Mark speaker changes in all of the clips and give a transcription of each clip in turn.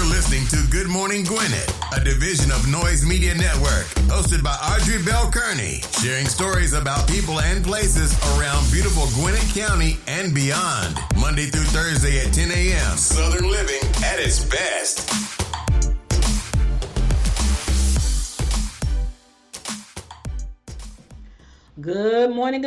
Speaker 1: You're listening to Good Morning Gwinnett, a division of Noise Media Network, hosted by Audrey Bell Kearney, sharing stories about people and places around beautiful Gwinnett County and beyond. Monday through Thursday at 10 a.m. Southern living at its best.
Speaker 2: Good morning,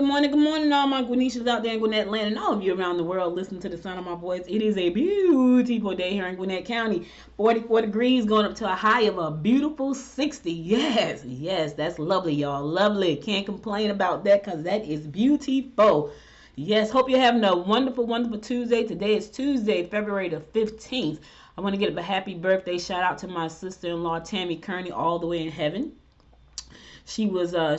Speaker 2: all my Gwinnetians out there in Gwinnett land and all of you around the world listening to the sound of my voice. It is a beautiful day here in Gwinnett County. 44 degrees going up to a high of a beautiful 60. Yes, that's lovely, y'all. Lovely. Can't complain about that because that is beautiful. Yes, hope you're having a wonderful Tuesday. Today is Tuesday, February the 15th. I want to give a happy birthday shout out to my sister-in-law, Tammy Kearney, all the way in heaven. She was a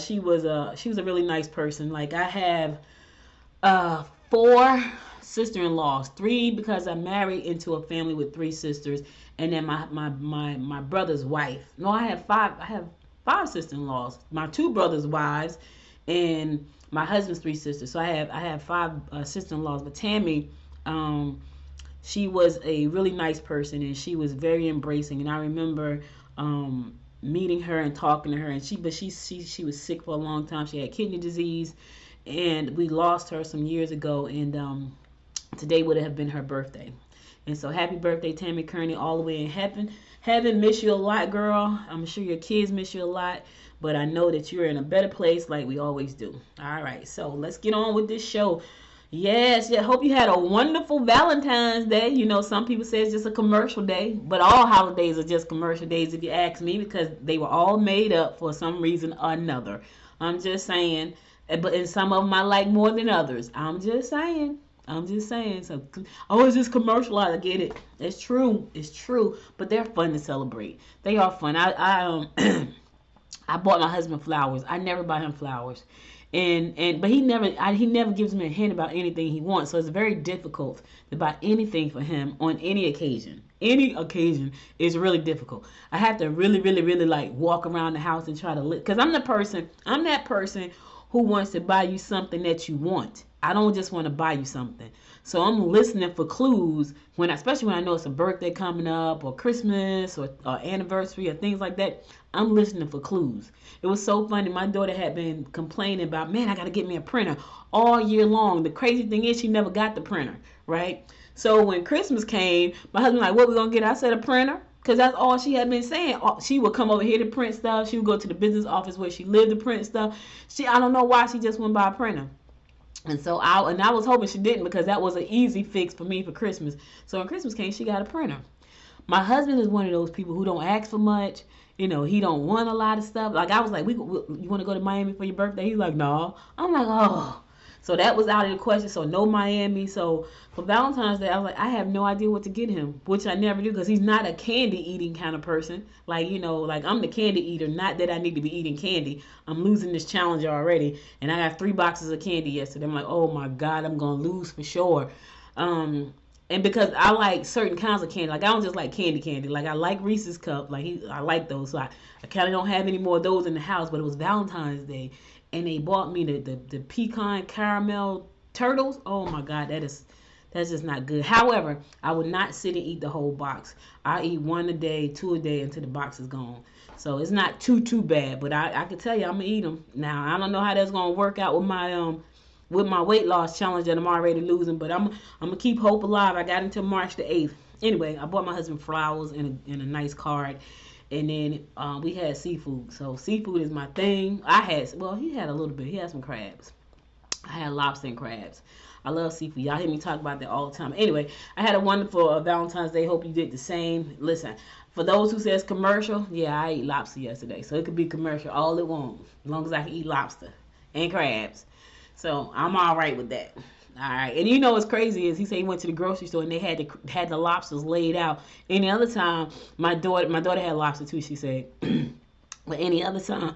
Speaker 2: really nice person. Like, I have 4 sister-in-laws, 3 because I'm married into a family with 3 sisters, and then my brother's wife. No, I have 5. I have 5 sister-in-laws. My 2 brothers' wives, and my husband's 3 sisters. So I have 5 sister-in-laws. But Tammy, she was a really nice person, and she was very embracing. And I remember meeting her and talking to her, and she was sick for a long time. She had kidney disease, and we lost her some years ago, and today would have been her birthday. And so happy birthday, Tammy Kearney, all the way in heaven. Miss you a lot, girl. I'm sure your kids miss you a lot, but I know that you're in a better place like we always do. All right, so let's get on with this show. Yes, I hope you had a wonderful Valentine's Day. You know, some people say it's just a commercial day, but all holidays are just commercial days if you ask me, because they were all made up for some reason or another. I'm just saying, and some of them I like more than others. I'm just saying. So, it's just commercial. I get it. It's true, but they're fun to celebrate. They are fun. I bought my husband flowers. I never buy him flowers. But he never gives me a hint about anything he wants, so it's very difficult to buy anything for him on any occasion. Any occasion is really difficult. I have to really like walk around the house and try to look, because I'm that person who wants to buy you something that you want. I don't just want to buy you something. So I'm listening for clues especially when I know it's a birthday coming up, or Christmas, or anniversary, or things like that. I'm listening for clues. It was so funny. My daughter had been complaining about, man, I got to get me a printer all year long. The crazy thing is she never got the printer, right? So when Christmas came, my husband was like, what we going to get? I said a printer, because that's all she had been saying. She would come over here to print stuff. She would go to the business office where she lived to print stuff. I don't know why she just went buy a printer. And so I was hoping she didn't, because that was an easy fix for me for Christmas. So when Christmas came, she got a printer. My husband is one of those people who don't ask for much. You know, he don't want a lot of stuff. Like, I was like, you want to go to Miami for your birthday? He's like, no. I'm like, oh. So that was out of the question. So no Miami. So for Valentine's Day, I was like, I have no idea what to get him, which I never do, because he's not a candy eating kind of person. Like, you know, like, I'm the candy eater. Not that I need to be eating candy. I'm losing this challenge already. And I got 3 boxes of candy yesterday. I'm like, oh my God, I'm going to lose for sure. And because I like certain kinds of candy, like, I don't just like candy. Like, I like Reese's Cup. Like, I like those. So I kind of don't have any more of those in the house. But it was Valentine's Day, and they bought me the pecan caramel turtles. Oh my God, that's just not good. However, I would not sit and eat the whole box. I eat 1 a day, 2 a day until the box is gone. So it's not too bad. But I can tell you, I'm gonna eat them. Now, I don't know how that's gonna work out with my weight loss challenge that I'm already losing, but I'm gonna keep hope alive. I got until March the 8th. Anyway, I bought my husband flowers and a nice card, and then we had seafood. So seafood is my thing. He had a little bit. He had some crabs. I had lobster and crabs. I love seafood. Y'all hear me talk about that all the time. Anyway, I had a wonderful Valentine's Day. Hope you did the same. Listen, for those who says commercial, yeah, I ate lobster yesterday, so it could be commercial all it wants, as long as I can eat lobster and crabs. So I'm all right with that. All right. And you know what's crazy is he said he went to the grocery store and they had the lobsters laid out. Any other time, my daughter had lobster too, she said. But any other time,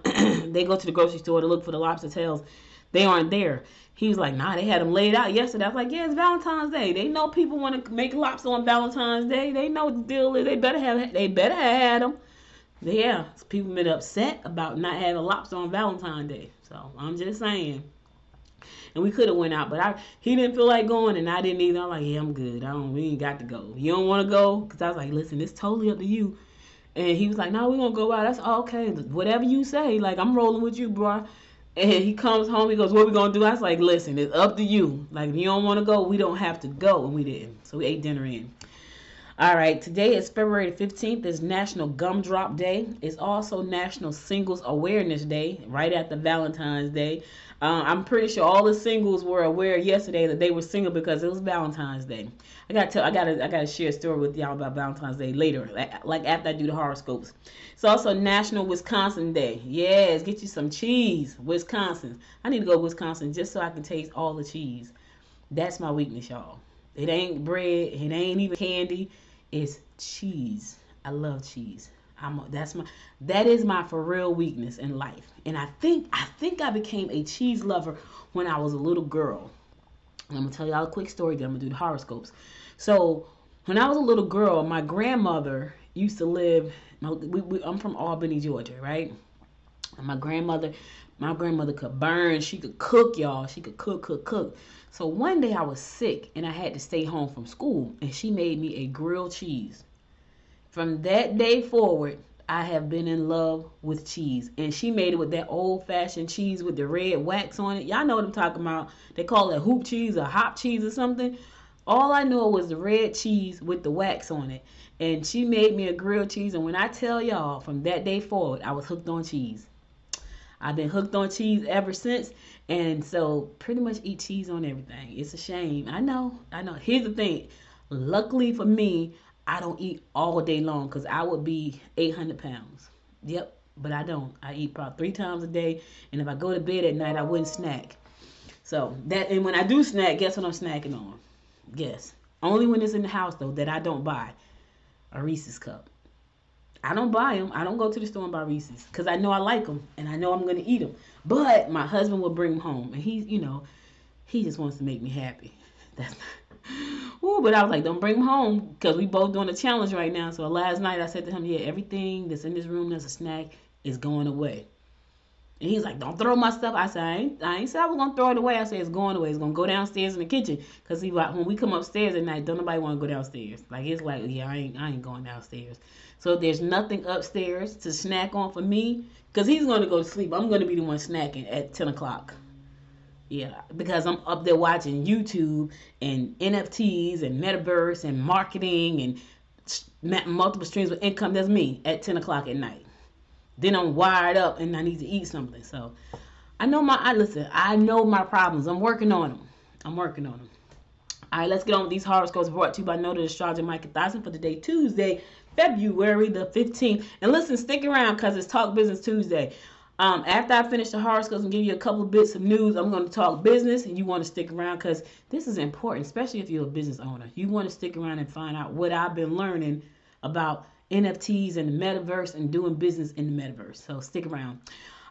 Speaker 2: they go to the grocery store to look for the lobster tails. They aren't there. He was like, nah, they had them laid out yesterday. I was like, yeah, it's Valentine's Day. They know people want to make lobster on Valentine's Day. They know what the deal is. They better have had them. Yeah, people been upset about not having lobster on Valentine's Day. So I'm just saying. And we could have went out, but he didn't feel like going, and I didn't either. I'm like, yeah, I'm good. We ain't got to go. You don't want to go? Because I was like, listen, it's totally up to you. And he was like, no, we're going to go out. That's okay. Whatever you say. Like, I'm rolling with you, bro. And he comes home. He goes, what we going to do? I was like, listen, it's up to you. Like, if you don't want to go, we don't have to go. And we didn't. So we ate dinner in. All right. Today is February 15th. It's National Gumdrop Day. It's also National Singles Awareness Day, right after Valentine's Day. I'm pretty sure all the singles were aware yesterday that they were single because it was Valentine's Day. I gotta share a story with y'all about Valentine's Day later, like after I do the horoscopes. It's also National Wisconsin Day. Yes, get you some cheese, Wisconsin. I need to go to Wisconsin just so I can taste all the cheese. That's my weakness, y'all. It ain't bread. It ain't even candy. It's cheese. I love cheese. That is my for real weakness in life. And I think I became a cheese lover when I was a little girl. And I'm gonna tell y'all a quick story. Then I'm gonna do the horoscopes. So when I was a little girl, my grandmother used to live. I'm from Albany, Georgia, right? And my grandmother could burn. She could cook, y'all. She could cook. So one day I was sick and I had to stay home from school, and she made me a grilled cheese. From that day forward, I have been in love with cheese. And she made it with that old-fashioned cheese with the red wax on it. Y'all know what I'm talking about. They call it hoop cheese or hop cheese or something. All I know was the red cheese with the wax on it. And she made me a grilled cheese. And when I tell y'all, from that day forward, I was hooked on cheese. I've been hooked on cheese ever since. And so pretty much eat cheese on everything. It's a shame. I know. Here's the thing. Luckily for me, I don't eat all day long because I would be 800 pounds. Yep, but I don't. I eat probably 3 times a day. And if I go to bed at night, I wouldn't snack. So and when I do snack, guess what I'm snacking on? Guess. Only when it's in the house, though, that I don't buy a Reese's cup. I don't buy them. I don't go to the store and buy Reese's because I know I like them and I know I'm going to eat them. But my husband will bring them home, and he just wants to make me happy. That's but I was like, don't bring them home because we both doing a challenge right now. So last night I said to him, yeah, everything that's in this room that's a snack is going away. And he's like, don't throw my stuff. I said, I ain't said I was going to throw it away. I said, it's going away. It's going to go downstairs in the kitchen. Because when we come upstairs at night, don't nobody want to go downstairs. Like, it's like, yeah, I ain't going downstairs. So there's nothing upstairs to snack on for me. Because he's going to go to sleep. I'm going to be the one snacking at 10 o'clock. Yeah, because I'm up there watching YouTube and NFTs and Metaverse and marketing and multiple streams of income. That's me at 10 o'clock at night. Then I'm wired up and I need to eat something. So I know my problems. I'm working on them. All right, let's get on with these horoscopes brought to you by noted astrologer Micah Thompson for today, Tuesday, February the 15th. And listen, stick around because it's Talk Business Tuesday. After I finish the horoscopes and give you a couple of bits of news, I'm going to talk business, and you want to stick around because this is important, especially if you're a business owner. You want to stick around and find out what I've been learning about NFTs and the Metaverse and doing business in the Metaverse. So stick around.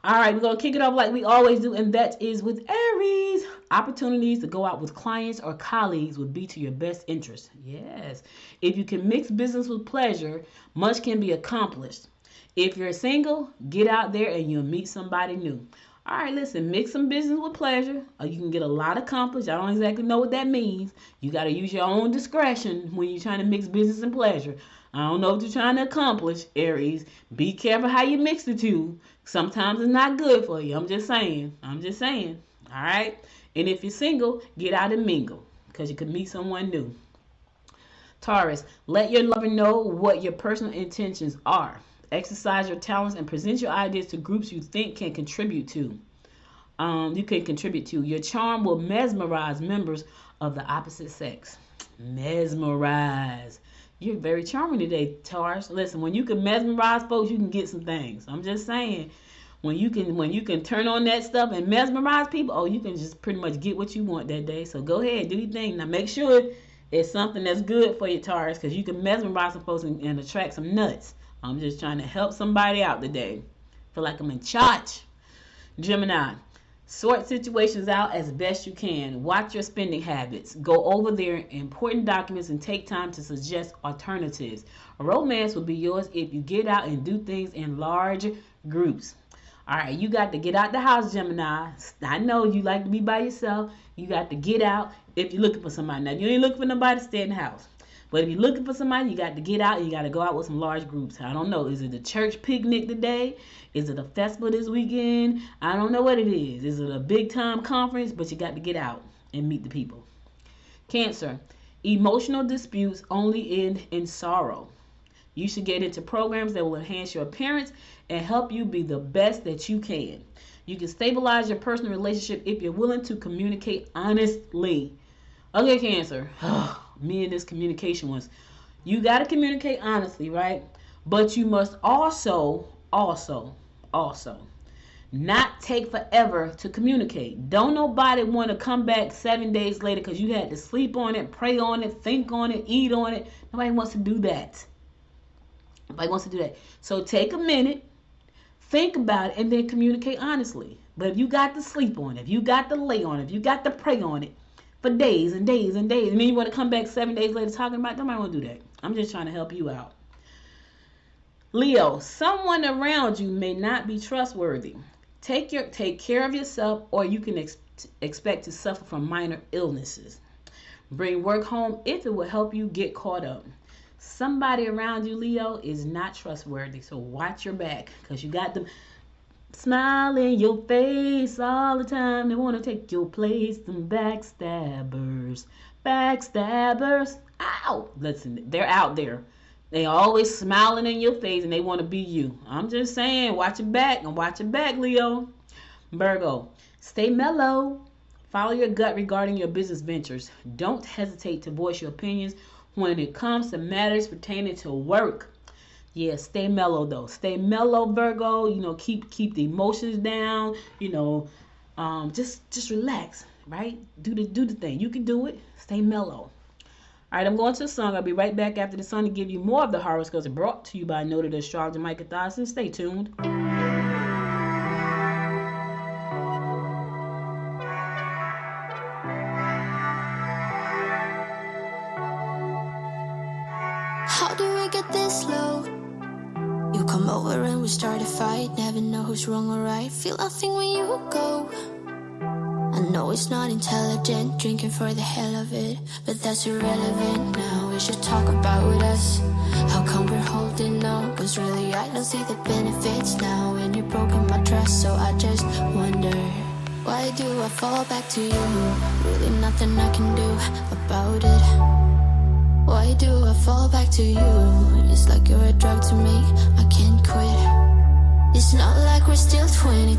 Speaker 2: All right, we're going to kick it off like we always do, and that is with Aries. Opportunities to go out with clients or colleagues would be to your best interest. Yes. If you can mix business with pleasure, much can be accomplished. If you're single, get out there and you'll meet somebody new. All right, listen, mix some business with pleasure, or you can get a lot accomplished. I don't exactly know what that means. You got to use your own discretion when you're trying to mix business and pleasure. I don't know what you're trying to accomplish, Aries. Be careful how you mix the two. Sometimes it's not good for you. I'm just saying. All right? And if you're single, get out and mingle because you could meet someone new. Taurus, let your lover know what your personal intentions are. Exercise your talents and present your ideas to groups you think can contribute to. Your charm will mesmerize members of the opposite sex. Mesmerize. You're very charming today, Taurus. Listen, when you can mesmerize folks, you can get some things. I'm just saying, when you can turn on that stuff and mesmerize people, you can just pretty much get what you want that day. So go ahead, do your thing. Now make sure it's something that's good for you, Taurus, because you can mesmerize some folks and attract some nuts. I'm just trying to help somebody out today. Feel like I'm in charge. Gemini, sort situations out as best you can. Watch your spending habits. Go over their important documents and take time to suggest alternatives. A romance will be yours if you get out and do things in large groups. All right, you got to get out the house, Gemini. I know you like to be by yourself. You got to get out if you're looking for somebody. Now, if you ain't looking for nobody, stay in the house. But if you're looking for somebody, you got to get out. You got to go out with some large groups. I don't know. Is it a church picnic today? Is it a festival this weekend? I don't know what it is. Is it a big time conference? But you got to get out and meet the people. Cancer. Emotional disputes only end in sorrow. You should get into programs that will enhance your appearance and help you be the best that you can. You can stabilize your personal relationship if you're willing to communicate honestly. Okay, Cancer. Me and this communication ones. You got to communicate honestly, right? But you must also not take forever to communicate. Don't nobody want to come back 7 days later because you had to sleep on it, pray on it, think on it, eat on it. Nobody wants to do that. So take a minute, think about it, and then communicate honestly. But if you got to sleep on it, if you got to lay on it, if you got to pray on it for days and days and days, and then you want to come back 7 days later talking about it, nobody want to do that. I'm just trying to help you out. Leo, someone around you may not be trustworthy. Take care of yourself, or you can expect to suffer from minor illnesses. Bring work home if it will help you get caught up. Somebody around you, Leo, is not trustworthy, so watch your back because you got them smile in your face all the time. They want to take your place. Them backstabbers. Ow! Listen, they're out there. They always smiling in your face and they want to be you. I'm just saying, watch your back and watch your back, Leo. Virgo, stay mellow. Follow your gut regarding your business ventures. Don't hesitate to voice your opinions when it comes to matters pertaining to work. Yeah, stay mellow though. Stay mellow, Virgo. Keep the emotions down. Just relax, right? Do the thing. You can do it. Stay mellow. All right, I'm going to the song. I'll be right back after the song to give you more of the horoscopes brought to you by noted astrologer Micah Dawson. Stay tuned.
Speaker 3: How do we get this low? You come over and we start a fight. Never know who's wrong or right. Feel nothing when you go. I know it's not intelligent, drinking for the hell of it, but that's irrelevant now. We should talk about us. How come we're holding on? Cause really I don't see the benefits now. And you've broken my trust, so I just wonder, why do I fall back to you? Really nothing I can do about it. Why do I fall back to you? It's like you're a drug to me, I can't quit. It's not like we're still 22,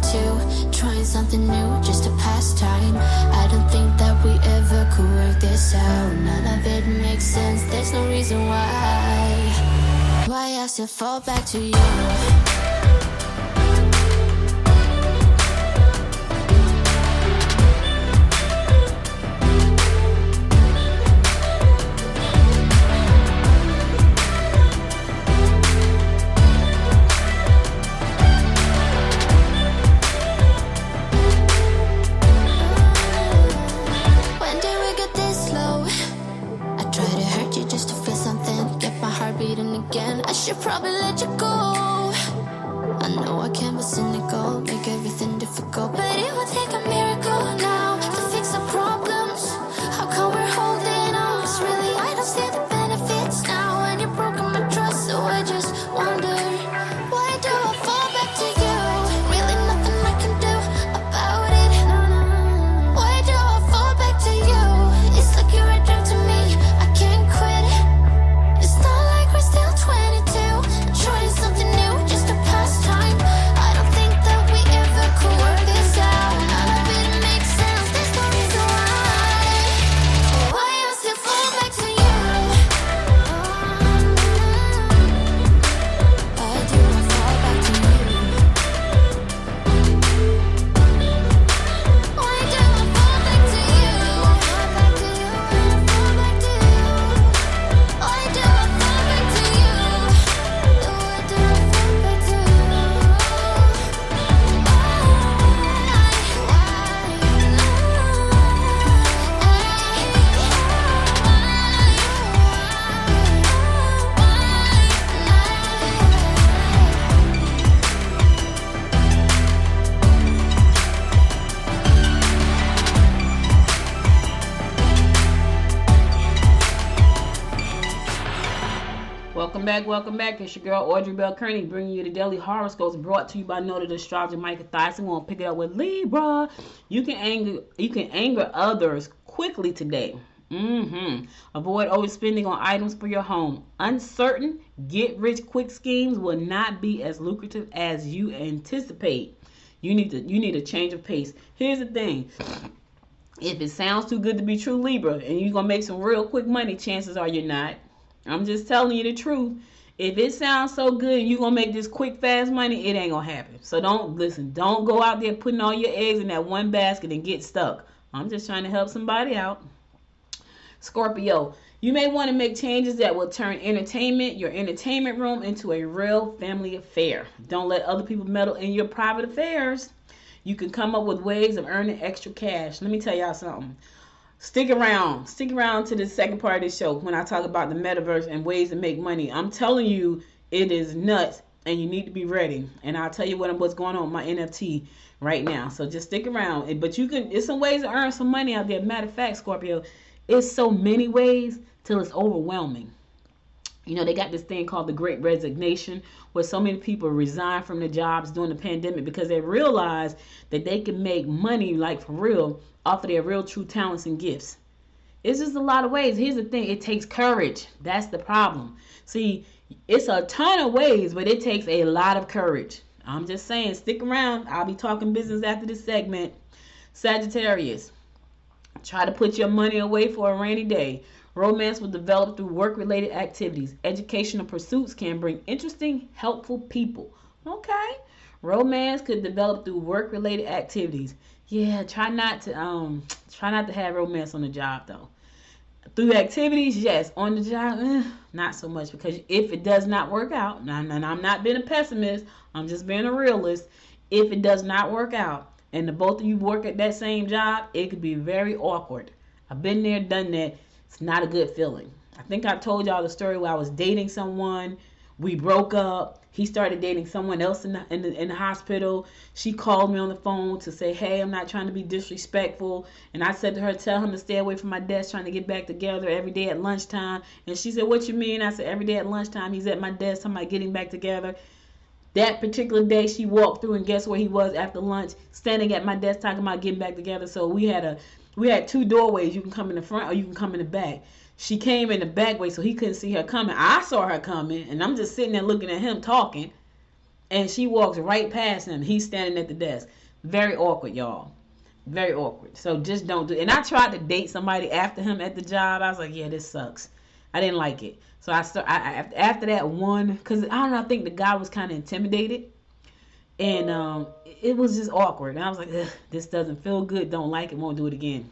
Speaker 3: trying something new, just a pastime. I don't think that we ever could work this out. None of it makes sense, there's no reason why I still fall back to you. I should probably let you go. I know I can be cynical, make everything difficult, but it will take a miracle now to fix our problems. How come we're holding on? 'Cause really I don't see the benefits now, and you've broken my trust, so I just wonder, why do I fall back to you? Really nothing I can do about it. Why do I fall back to you? It's like you're a drug to me, I can't quit. It's not like we're still 22, trying something new, just a pastime. I don't think that we ever could work this out. None of it makes sense.
Speaker 2: Welcome back. It's your girl Audrey Bell Kearney bringing you the daily horoscopes brought to you by noted astrologer Micah Thyssen. We'll pick it up with Libra. You can anger others quickly today. Avoid overspending on items for your home. Uncertain, get-rich-quick schemes will not be as lucrative as you anticipate. You need a change of pace. Here's the thing. If it sounds too good to be true, Libra, and you're going to make some real quick money, chances are you're not. I'm just telling you the truth. If it sounds so good and you're going to make this quick, fast money, it ain't going to happen. So don't go out there putting all your eggs in that one basket and get stuck. I'm just trying to help somebody out. Scorpio, you may want to make changes that will turn your entertainment room into a real family affair. Don't let other people meddle in your private affairs. You can come up with ways of earning extra cash. Let me tell y'all something. Stick around to the second part of the show when I talk about the metaverse and ways to make money. I'm telling you, it is nuts and you need to be ready. And I'll tell you what's going on with my NFT right now. So just stick around. But it's some ways to earn some money out there. Matter of fact, Scorpio, it's so many ways till it's overwhelming. You know, they got this thing called the Great Resignation, where so many people resign from their jobs during the pandemic because they realize that they can make money, like for real, off of their real true talents and gifts. It's just a lot of ways. Here's the thing. It takes courage. That's the problem. See, it's a ton of ways, but it takes a lot of courage. I'm just saying, stick around. I'll be talking business after this segment. Sagittarius, try to put your money away for a rainy day. Romance will develop through work-related activities. Educational pursuits can bring interesting, helpful people. Okay. Romance could develop through work-related activities. Yeah, try not to have romance on the job though. Through activities, yes. On the job, not so much, because if it does not work out, and I'm not being a pessimist, I'm just being a realist. If it does not work out, and the both of you work at that same job, it could be very awkward. I've been there, done that. It's not a good feeling. I think I told y'all the story where I was dating someone. We broke up. He started dating someone else in the hospital. She called me on the phone to say, hey, I'm not trying to be disrespectful. And I said to her, tell him to stay away from my desk, trying to get back together every day at lunchtime. And she said, what you mean? I said, every day at lunchtime, he's at my desk, talking about getting back together. That particular day, she walked through, and guess where he was after lunch? Standing at my desk talking about getting back together. So we had two doorways. You can come in the front or you can come in the back. She came in the back way, so he couldn't see her coming. I saw her coming, and I'm just sitting there looking at him talking, and she walks right past him. He's standing at the desk. Very awkward, y'all. Very awkward. So just don't do it. And I tried to date somebody after him at the job. I was like, yeah, this sucks. I didn't like it. So after that one, because I don't know, I think the guy was kind of intimidated. And it was just awkward. And I was like, this doesn't feel good. Don't like it. Won't do it again.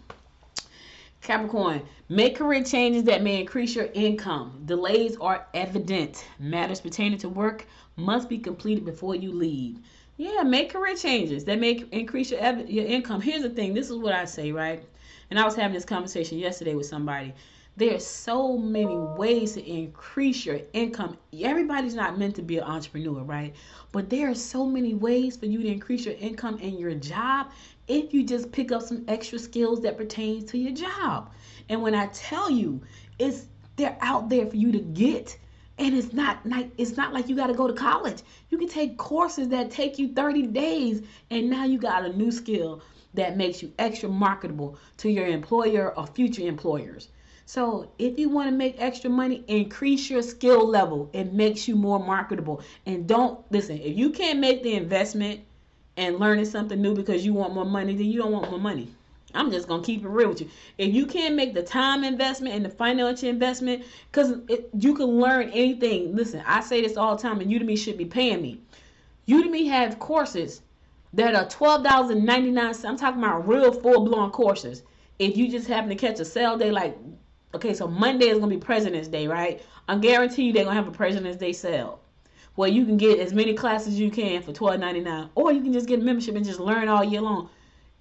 Speaker 2: Capricorn, make career changes that may increase your income. Delays are evident. Matters pertaining to work must be completed before you leave. Yeah, make career changes that may increase your income. Here's the thing. This is what I say, right? And I was having this conversation yesterday with somebody. There's so many ways to increase your income. Everybody's not meant to be an entrepreneur, right? But there are so many ways for you to increase your income in your job if you just pick up some extra skills that pertain to your job. And when I tell you, they're out there for you to get. And it's not like you got to go to college. You can take courses that take you 30 days, and now you got a new skill that makes you extra marketable to your employer or future employers. So if you want to make extra money, increase your skill level. It makes you more marketable. And if you can't make the investment and learning something new because you want more money, then you don't want more money. I'm just going to keep it real with you. If you can't make the time investment and the financial investment, because you can learn anything. Listen, I say this all the time, and Udemy should be paying me. Udemy have courses that are $12.99. I'm talking about real full-blown courses. If you just happen to catch a sale day, like, okay, so Monday is going to be President's Day, right? I guarantee you they're going to have a President's Day sale where you can get as many classes as you can for $12.99. Or you can just get a membership and just learn all year long.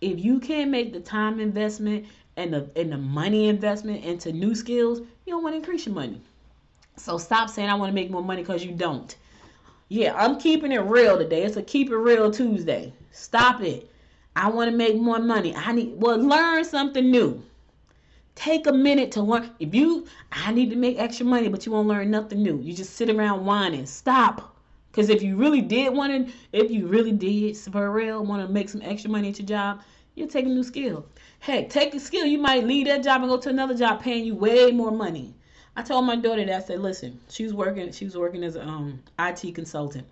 Speaker 2: If you can't make the time investment and the money investment into new skills, you don't want to increase your money. So stop saying I want to make more money because you don't. Yeah, I'm keeping it real today. It's a Keep It Real Tuesday. Stop it. I want to make more money. Learn something new. Take a minute to learn. I need to make extra money, but you won't learn nothing new. You just sit around whining. Stop. Because if you really did for real want to make some extra money at your job, you'll take a new skill. Heck, take a skill. You might leave that job and go to another job paying you way more money. I told my daughter that. I said, listen, she was working as an IT consultant.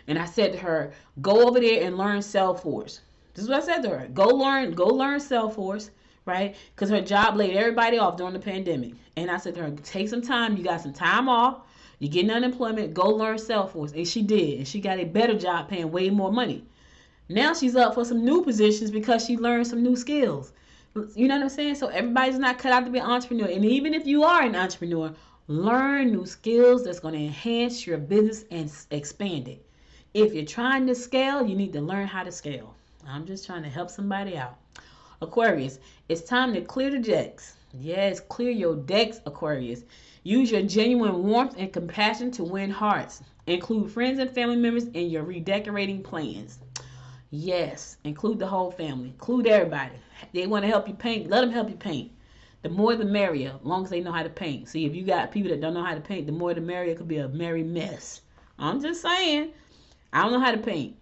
Speaker 2: And I said to her, go over there and learn Salesforce. This is what I said to her. Go learn Salesforce, right? Because her job laid everybody off during the pandemic. And I said to her, take some time. You got some time off. You're getting unemployment. Go learn Salesforce. And she did. And she got a better job paying way more money. Now she's up for some new positions because she learned some new skills. You know what I'm saying? So everybody's not cut out to be an entrepreneur. And even if you are an entrepreneur, learn new skills that's going to enhance your business and expand it. If you're trying to scale, you need to learn how to scale. I'm just trying to help somebody out. Aquarius, it's time to clear the decks. Yes, clear your decks, Aquarius. Use your genuine warmth and compassion to win hearts. Include friends and family members in your redecorating plans. Yes, include the whole family. Include everybody. They want to help you paint. Let them help you paint. The more the merrier, as long as they know how to paint. See, if you got people that don't know how to paint, the more the merrier. It could be a merry mess. I'm just saying. I don't know how to paint.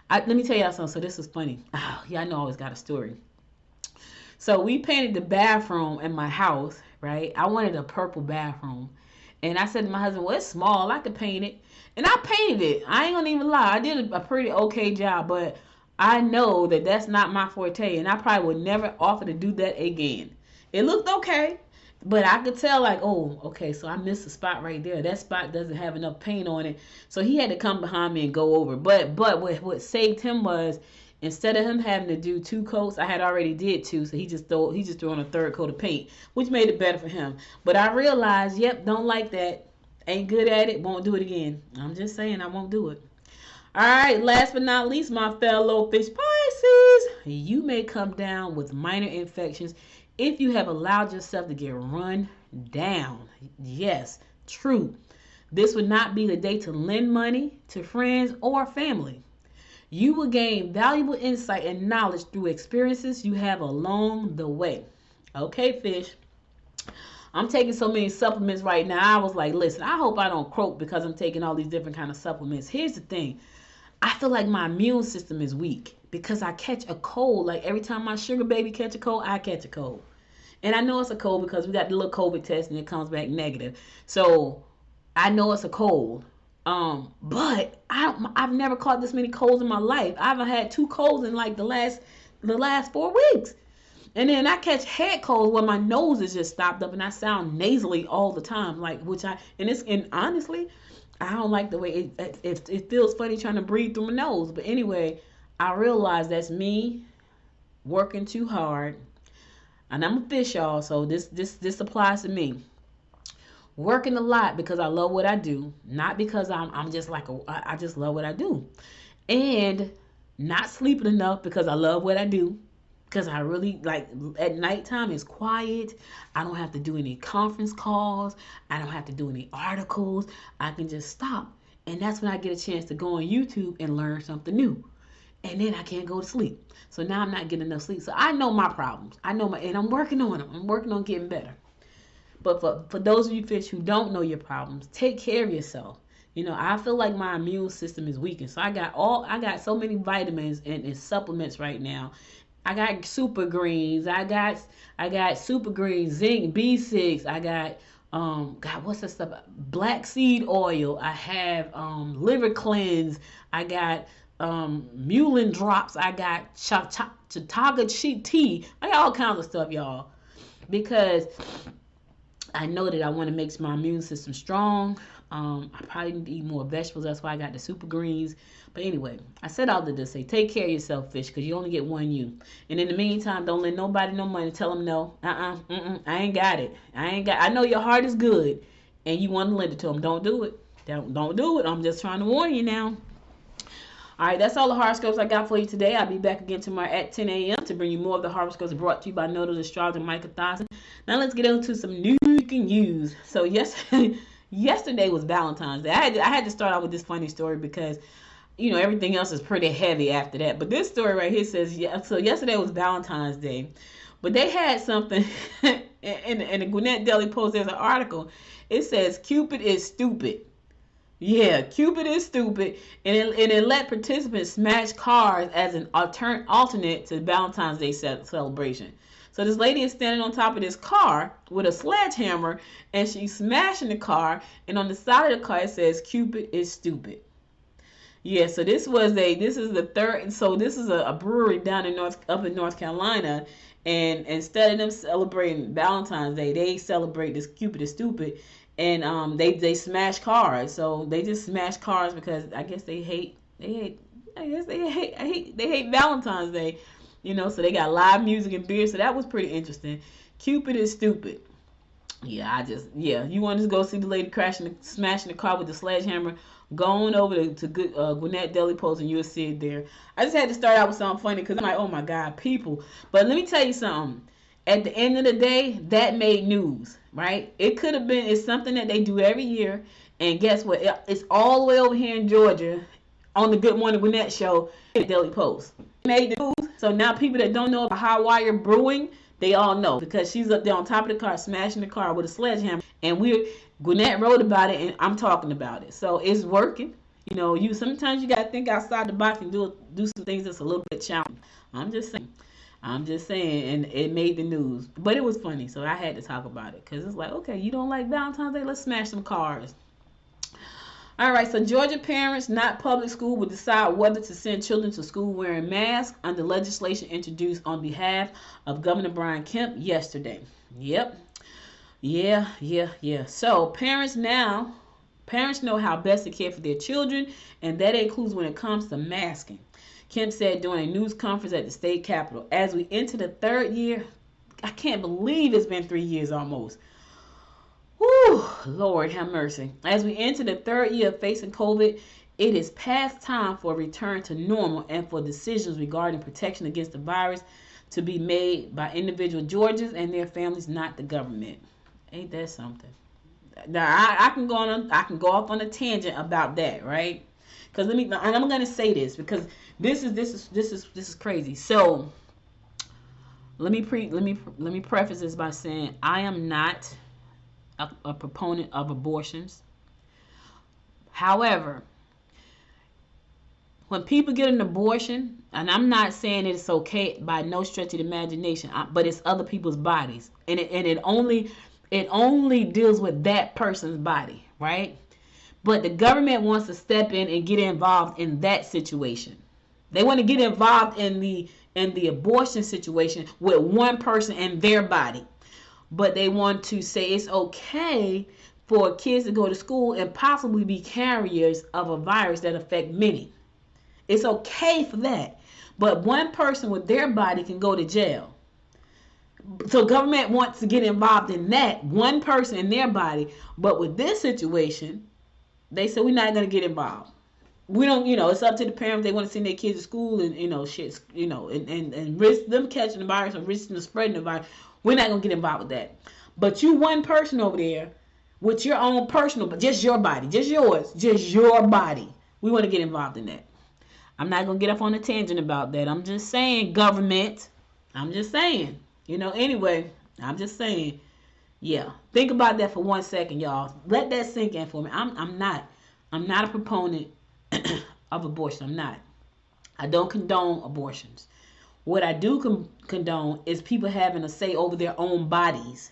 Speaker 2: Let me tell y'all something. So this is funny. Oh, yeah, I know I always got a story. So we painted the bathroom in my house, right? I wanted a purple bathroom. And I said to my husband, well, it's small. I could paint it. And I painted it. I ain't going to even lie. I did a pretty okay job. But I know that that's not my forte. And I probably would never offer to do that again. It looked okay. But I could tell, like, oh, okay, so I missed a spot right there. That spot doesn't have enough paint on it. So he had to come behind me and go over. But what saved him was, instead of him having to do 2 coats, I had already did 2. So he just threw on a 3rd coat of paint, which made it better for him. But I realized, don't like that. Ain't good at it. Won't do it again. I'm just saying I won't do it. All right, last but not least, my fellow fish Pisces, you may come down with minor infections if you have allowed yourself to get run down. Yes, true. This would not be the day to lend money to friends or family. You will gain valuable insight and knowledge through experiences you have along the way. Okay, fish. I'm taking so many supplements right now. I was like, listen, I hope I don't croak because I'm taking all these different kind of supplements. Here's the thing. I feel like my immune system is weak because I catch a cold. Like every time my sugar baby catch a cold, I catch a cold. And I know it's a cold because we got the little COVID test and it comes back negative. So I know it's a cold. But I've never caught this many colds in my life. I've had 2 colds in like the last 4 weeks. And then I catch head colds where my nose is just stopped up and I sound nasally all the time. Like, and honestly, I don't like the way it feels funny trying to breathe through my nose. But anyway, I realize that's me working too hard. And I'm a fish, y'all, so this applies to me. Working a lot because I love what I do, not because I'm just like I just love what I do. And not sleeping enough because I love what I do. Because I really, like, at nighttime it's quiet. I don't have to do any conference calls. I don't have to do any articles. I can just stop. And that's when I get a chance to go on YouTube and learn something new. And then I can't go to sleep. So now I'm not getting enough sleep. So I know my problems. And I'm working on them. I'm working on getting better. But for those of you fish who don't know your problems, take care of yourself. You know, I feel like my immune system is weakened. So I got so many vitamins and supplements right now. I got super greens. I got super greens, zinc, B6. I got what's that stuff? Black seed oil. I have liver cleanse. I got mullein drops. I got chaga sheep tea. I got all kinds of stuff, y'all, because I know that I want to make my immune system strong. I probably need to eat more vegetables. That's why I got the super greens. But anyway, I said all of this to say, take care of yourself, fish, because you only get one you. And in the meantime, don't lend nobody no money. Tell them no. I ain't got it. I know your heart is good, and you want to lend it to them. Don't do it. Don't do it. I'm just trying to warn you now. All right, that's all the horoscopes I got for you today. I'll be back again tomorrow at 10 a.m. to bring you more of the horoscopes brought to you by Noted Astrologer Micah Thompson. Now let's get into some news you can use. So yesterday was Valentine's Day. I had to start out with this funny story because, you know, everything else is pretty heavy after that. But this story right here says, so yesterday was Valentine's Day. But they had something in the Gwinnett Daily Post. There's an article. It says Cupid is stupid. Yeah, Cupid is stupid, and it let participants smash cars as an alternate to Valentine's Day celebration. So this lady is standing on top of this car with a sledgehammer, and she's smashing the car, and on the side of the car it says Cupid is stupid. Yeah, so this is the third. So this is a brewery down up in North Carolina, and instead of them celebrating Valentine's Day, they celebrate this Cupid is stupid. And they smash cars. So they just smash cars because I guess they hate Valentine's Day, so they got live music and beer. So that was pretty interesting. Cupid is stupid. Yeah, you want to go see the lady smashing the car with the sledgehammer, go on over to Gwinnett Daily Post and you'll see it there. I just had to start out with something funny because I'm like, oh my God, people. But let me tell you something. At the end of the day, that made news, right? It could have been, it's something that they do every year. And guess what? It's all the way over here in Georgia on the Good Morning Gwinnett show at the Daily Post. It made the news. So now people that don't know about High Wire Brewing, they all know because she's up there on top of the car, smashing the car with a sledgehammer. And Gwinnett wrote about it and I'm talking about it. So it's working. Sometimes you got to think outside the box and do some things that's a little bit challenging. I'm just saying, and it made the news. But it was funny, so I had to talk about it. Because it's like, okay, you don't like Valentine's Day? Let's smash some cars. All right, so Georgia parents, not public school, will decide whether to send children to school wearing masks under legislation introduced on behalf of Governor Brian Kemp yesterday. Yep. Yeah. So parents know how best to care for their children, and that includes when it comes to masking. Kemp said during a news conference at the state capitol, as we enter the third year, I can't believe it's been 3 years almost. Whew, Lord have mercy. As we enter the third year of facing COVID, it is past time for a return to normal and for decisions regarding protection against the virus to be made by individual Georgians and their families, not the government. Ain't that something? Now I can go off on a tangent about that, right? Because and I'm gonna say this because this is crazy. So let me preface this by saying I am not a proponent of abortions. However, when people get an abortion, and I'm not saying it's okay by no stretch of the imagination, but it's other people's bodies, and it only deals with that person's body, right? But the government wants to step in and get involved in that situation. They want to get involved in the abortion situation with one person and their body. But they want to say it's okay for kids to go to school and possibly be carriers of a virus that affect many. It's okay for that. But one person with their body can go to jail. So government wants to get involved in that, one person in their body. But with this situation, they said we're not going to get involved. We don't, it's up to the parents. They want to send their kids to school and, and risk them catching the virus or risking spreading the virus. We're not going to get involved with that. But you one person over there with your own personal, but just your body, just yours, just your body. We want to get involved in that. I'm not going to get up on a tangent about that. I'm just saying, government. I'm just saying, anyway, I'm just saying, yeah. Think about that for 1 second, y'all. Let that sink in for me. I'm not a proponent of abortion. I'm not. I don't condone abortions. What I do condone is people having a say over their own bodies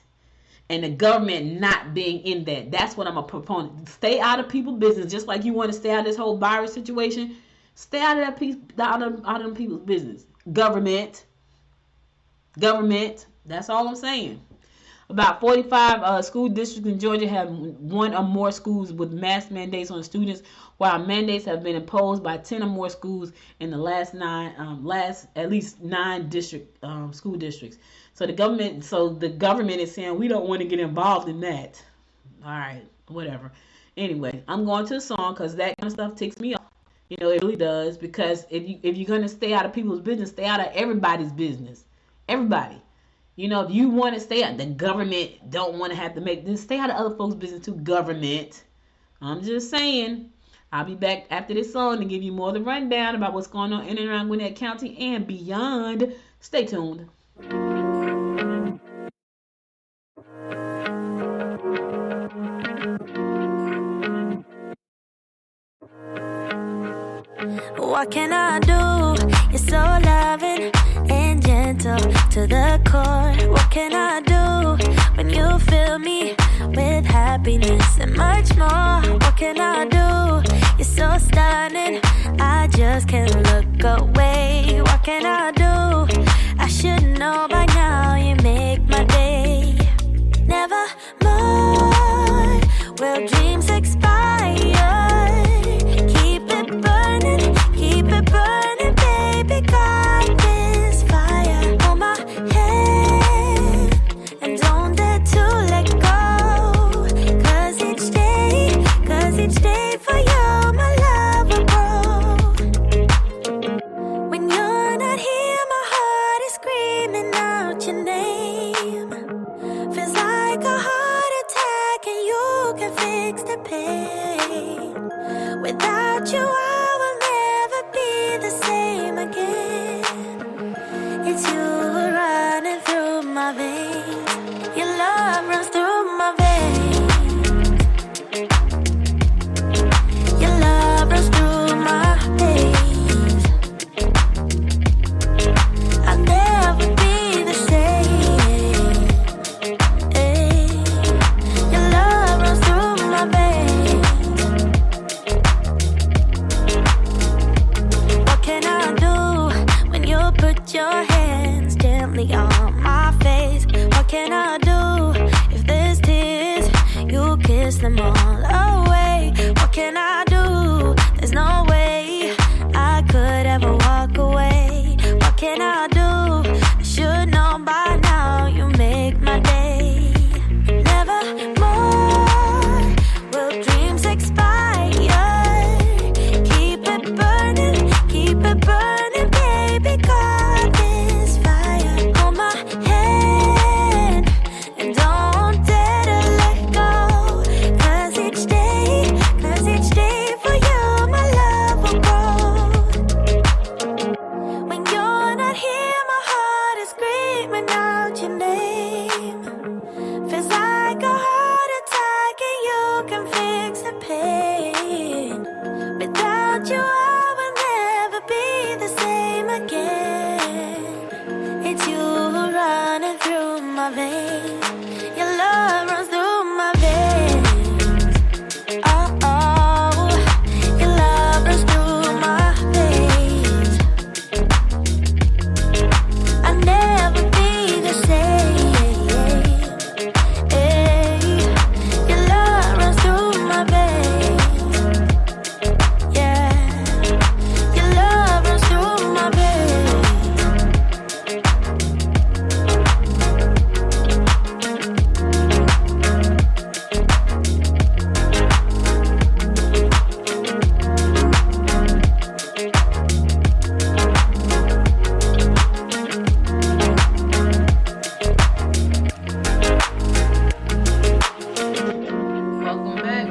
Speaker 2: and the government not being in that. That's what I'm a proponent. Stay out of people's business, just like you want to stay out of this whole virus situation. Stay out of them people's business. Government. That's all I'm saying. About 45 school districts in Georgia have one or more schools with mask mandates on students, while mandates have been imposed by 10 or more schools in the last at least 9 school districts. So the government is saying we don't want to get involved in that. All right, whatever. Anyway, I'm going to the song because that kind of stuff ticks me off. It really does, because if you're gonna stay out of people's business, stay out of everybody's business. Everybody. If you want to stay out, the government don't want to have to make this. Stay out of other folks' business too, government. I'm just saying. I'll be back after this song to give you more of the rundown about what's going on in and around Gwinnett County and beyond. Stay tuned.
Speaker 3: What can I do? You're so loving and gentle to the core. What can I do when you fill me with happiness and much more? What can I do? You're so stunning, I just can't look away. What can I do? I should know by now, you make my day. Never more will dreams expire. Keep it burning, baby. Got this fire on my head, and don't dare to let go. Cause each day for you, my love will grow. When you're not here, my heart is screaming out your name. Feels like a heart attack, and you can fix the pain. Without you, I will never be the same again. It's you running through my veins. Your love runs through my veins. Your love runs through my veins. I'll never be the same. Your love runs through my veins. What can I do when you put your hands gently on my face? What can I do if there's tears? You kiss them all away. What can I do? There's no way I could ever walk away. What can I do? I should know by now, you make my day. Never more will dreams expire. Keep it burning, baby. Got this fire on my head, and don't dare to let go. Cause each day for you, my love will grow. When you're not here, my heart is screaming out your name. Feels like a heart attack, and you can fix the pain. Without you, I will never be the same again. It's you running through my veins. Your love runs through my veins. Oh, your love runs through my veins. I'll never be the same. Your love runs through my veins. Yeah, your love runs through my veins.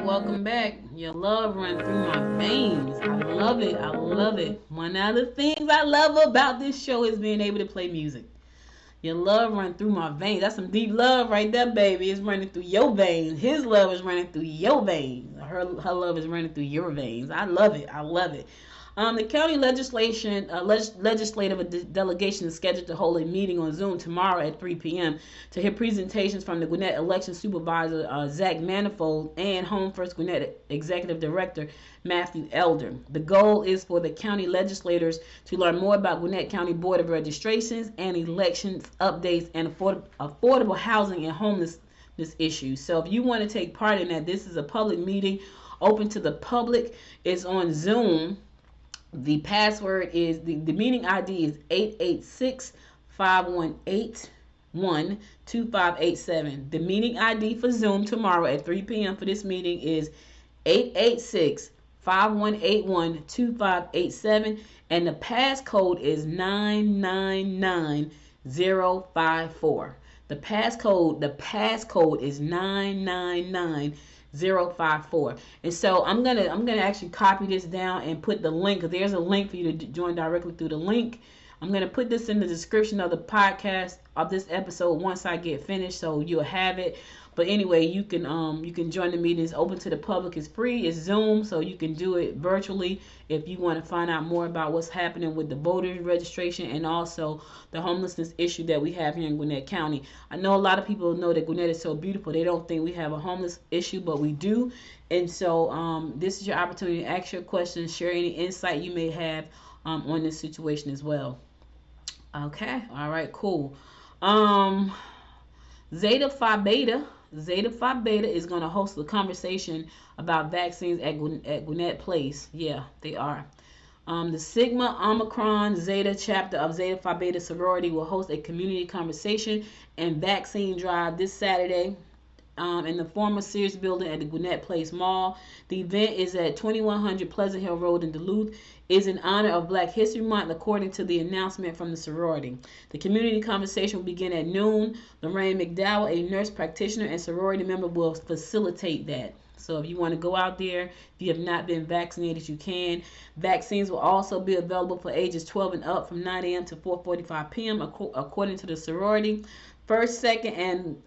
Speaker 2: Welcome back. Your love runs through my veins. I love it. One of the things I love about this show is being able to play music. Your love runs through my veins. That's some deep love right there, baby. It's running through your veins. His love is running through your veins. Her love is running through your veins. I love it. The county legislative delegation is scheduled to hold a meeting on Zoom tomorrow at 3 p.m. to hear presentations from the Gwinnett Election Supervisor, Zach Manifold, and Home First Gwinnett Executive Director, Matthew Elder. The goal is for the county legislators to learn more about Gwinnett County Board of Registrations and elections updates and affordable housing and homelessness issues. So if you want to take part in that, this is a public meeting open to the public. It's on Zoom. The password is, the meeting ID is 886-518-2587. The meeting ID for Zoom tomorrow at 3 p.m. for this meeting is 886-5181-2587. And the passcode is 999054. The passcode is 999054. And so I'm gonna actually copy this down and put the link. There's a link for you to join directly through the link. I'm gonna put this in the description of the podcast of this episode once I get finished, so you'll have it. But anyway, you can join the meeting. It's open to the public. It's free. It's Zoom, so you can do it virtually if you want to find out more about what's happening with the voter registration and also the homelessness issue that we have here in Gwinnett County. I know a lot of people know that Gwinnett is so beautiful. They don't think we have a homeless issue, but we do. And so this is your opportunity to ask your questions, share any insight you may have on this situation as well. Okay, all right, cool. Zeta Phi Beta is going to host a conversation about vaccines at Gwinnett Place. Yeah, they are. The Sigma Omicron Zeta chapter of Zeta Phi Beta sorority will host a community conversation and vaccine drive this Saturday in the former Sears building at the Gwinnett Place Mall. The event is at 2100 Pleasant Hill Road in Duluth. Is in honor of Black History Month, according to the announcement from the sorority. The community conversation will begin at noon. Lorraine McDowell, a nurse practitioner and sorority member, will facilitate that. So if you want to go out there, if you have not been vaccinated, you can. Vaccines will also be available for ages 12 and up from 9 a.m. to 4:45 p.m. according to the sorority. First, second, and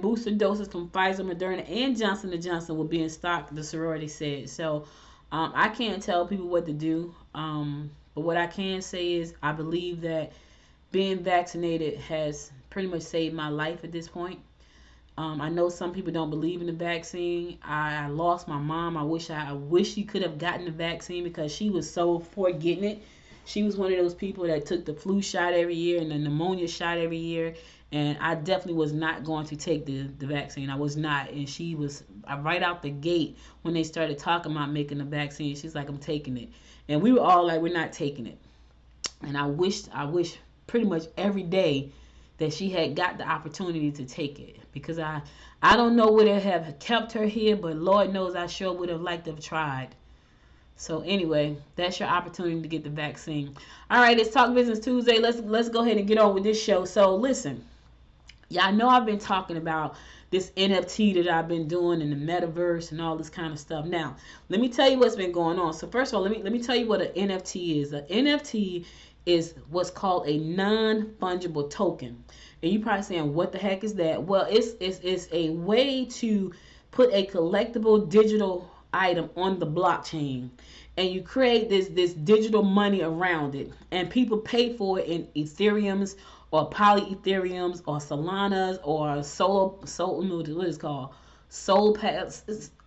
Speaker 2: booster doses from Pfizer, Moderna, and Johnson & Johnson will be in stock, the sorority said. So I can't tell people what to do, but what I can say is I believe that being vaccinated has pretty much saved my life at this point. I know some people don't believe in the vaccine. I lost my mom. I wish she could have gotten the vaccine because she was so for getting it. She was one of those people that took the flu shot every year and the pneumonia shot every year. And I definitely was not going to take the vaccine. I was not. And she was right out the gate when they started talking about making the vaccine. She's like, I'm taking it. And we were all like, we're not taking it. And I wish pretty much every day that she had got the opportunity to take it. Because I don't know would it have kept her here, but Lord knows I sure would have liked to have tried. So anyway, that's your opportunity to get the vaccine. All right, it's Talk Business Tuesday. Let's go ahead and get on with this show. So listen. Yeah, I know I've been talking about this NFT that I've been doing in the Metaverse and all this kind of stuff. Now, let me tell you what's been going on. So first of all, let me tell you what an NFT is. An NFT is what's called a non-fungible token. And you're probably saying, what the heck is that? Well, it's a way to put a collectible digital item on the blockchain. And you create this digital money around it. And people pay for it in Ethereums or poly Ethereums or Solanas or what is it called?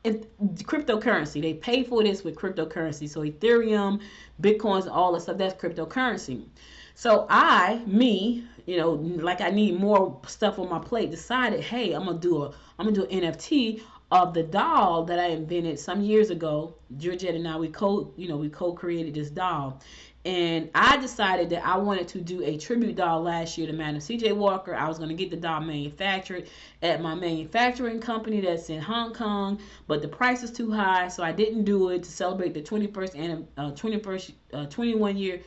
Speaker 2: Cryptocurrency. They pay for this with cryptocurrency. So Ethereum, Bitcoins, all that stuff, that's cryptocurrency. So I need more stuff on my plate, decided, hey, I'm gonna do an NFT of the doll that I invented some years ago. Georgette and I, we co-created this doll. And I decided that I wanted to do a tribute doll last year to Madam C.J. Walker. I was going to get the doll manufactured at my manufacturing company that's in Hong Kong, but the price is too high, so I didn't do it to celebrate the 21 year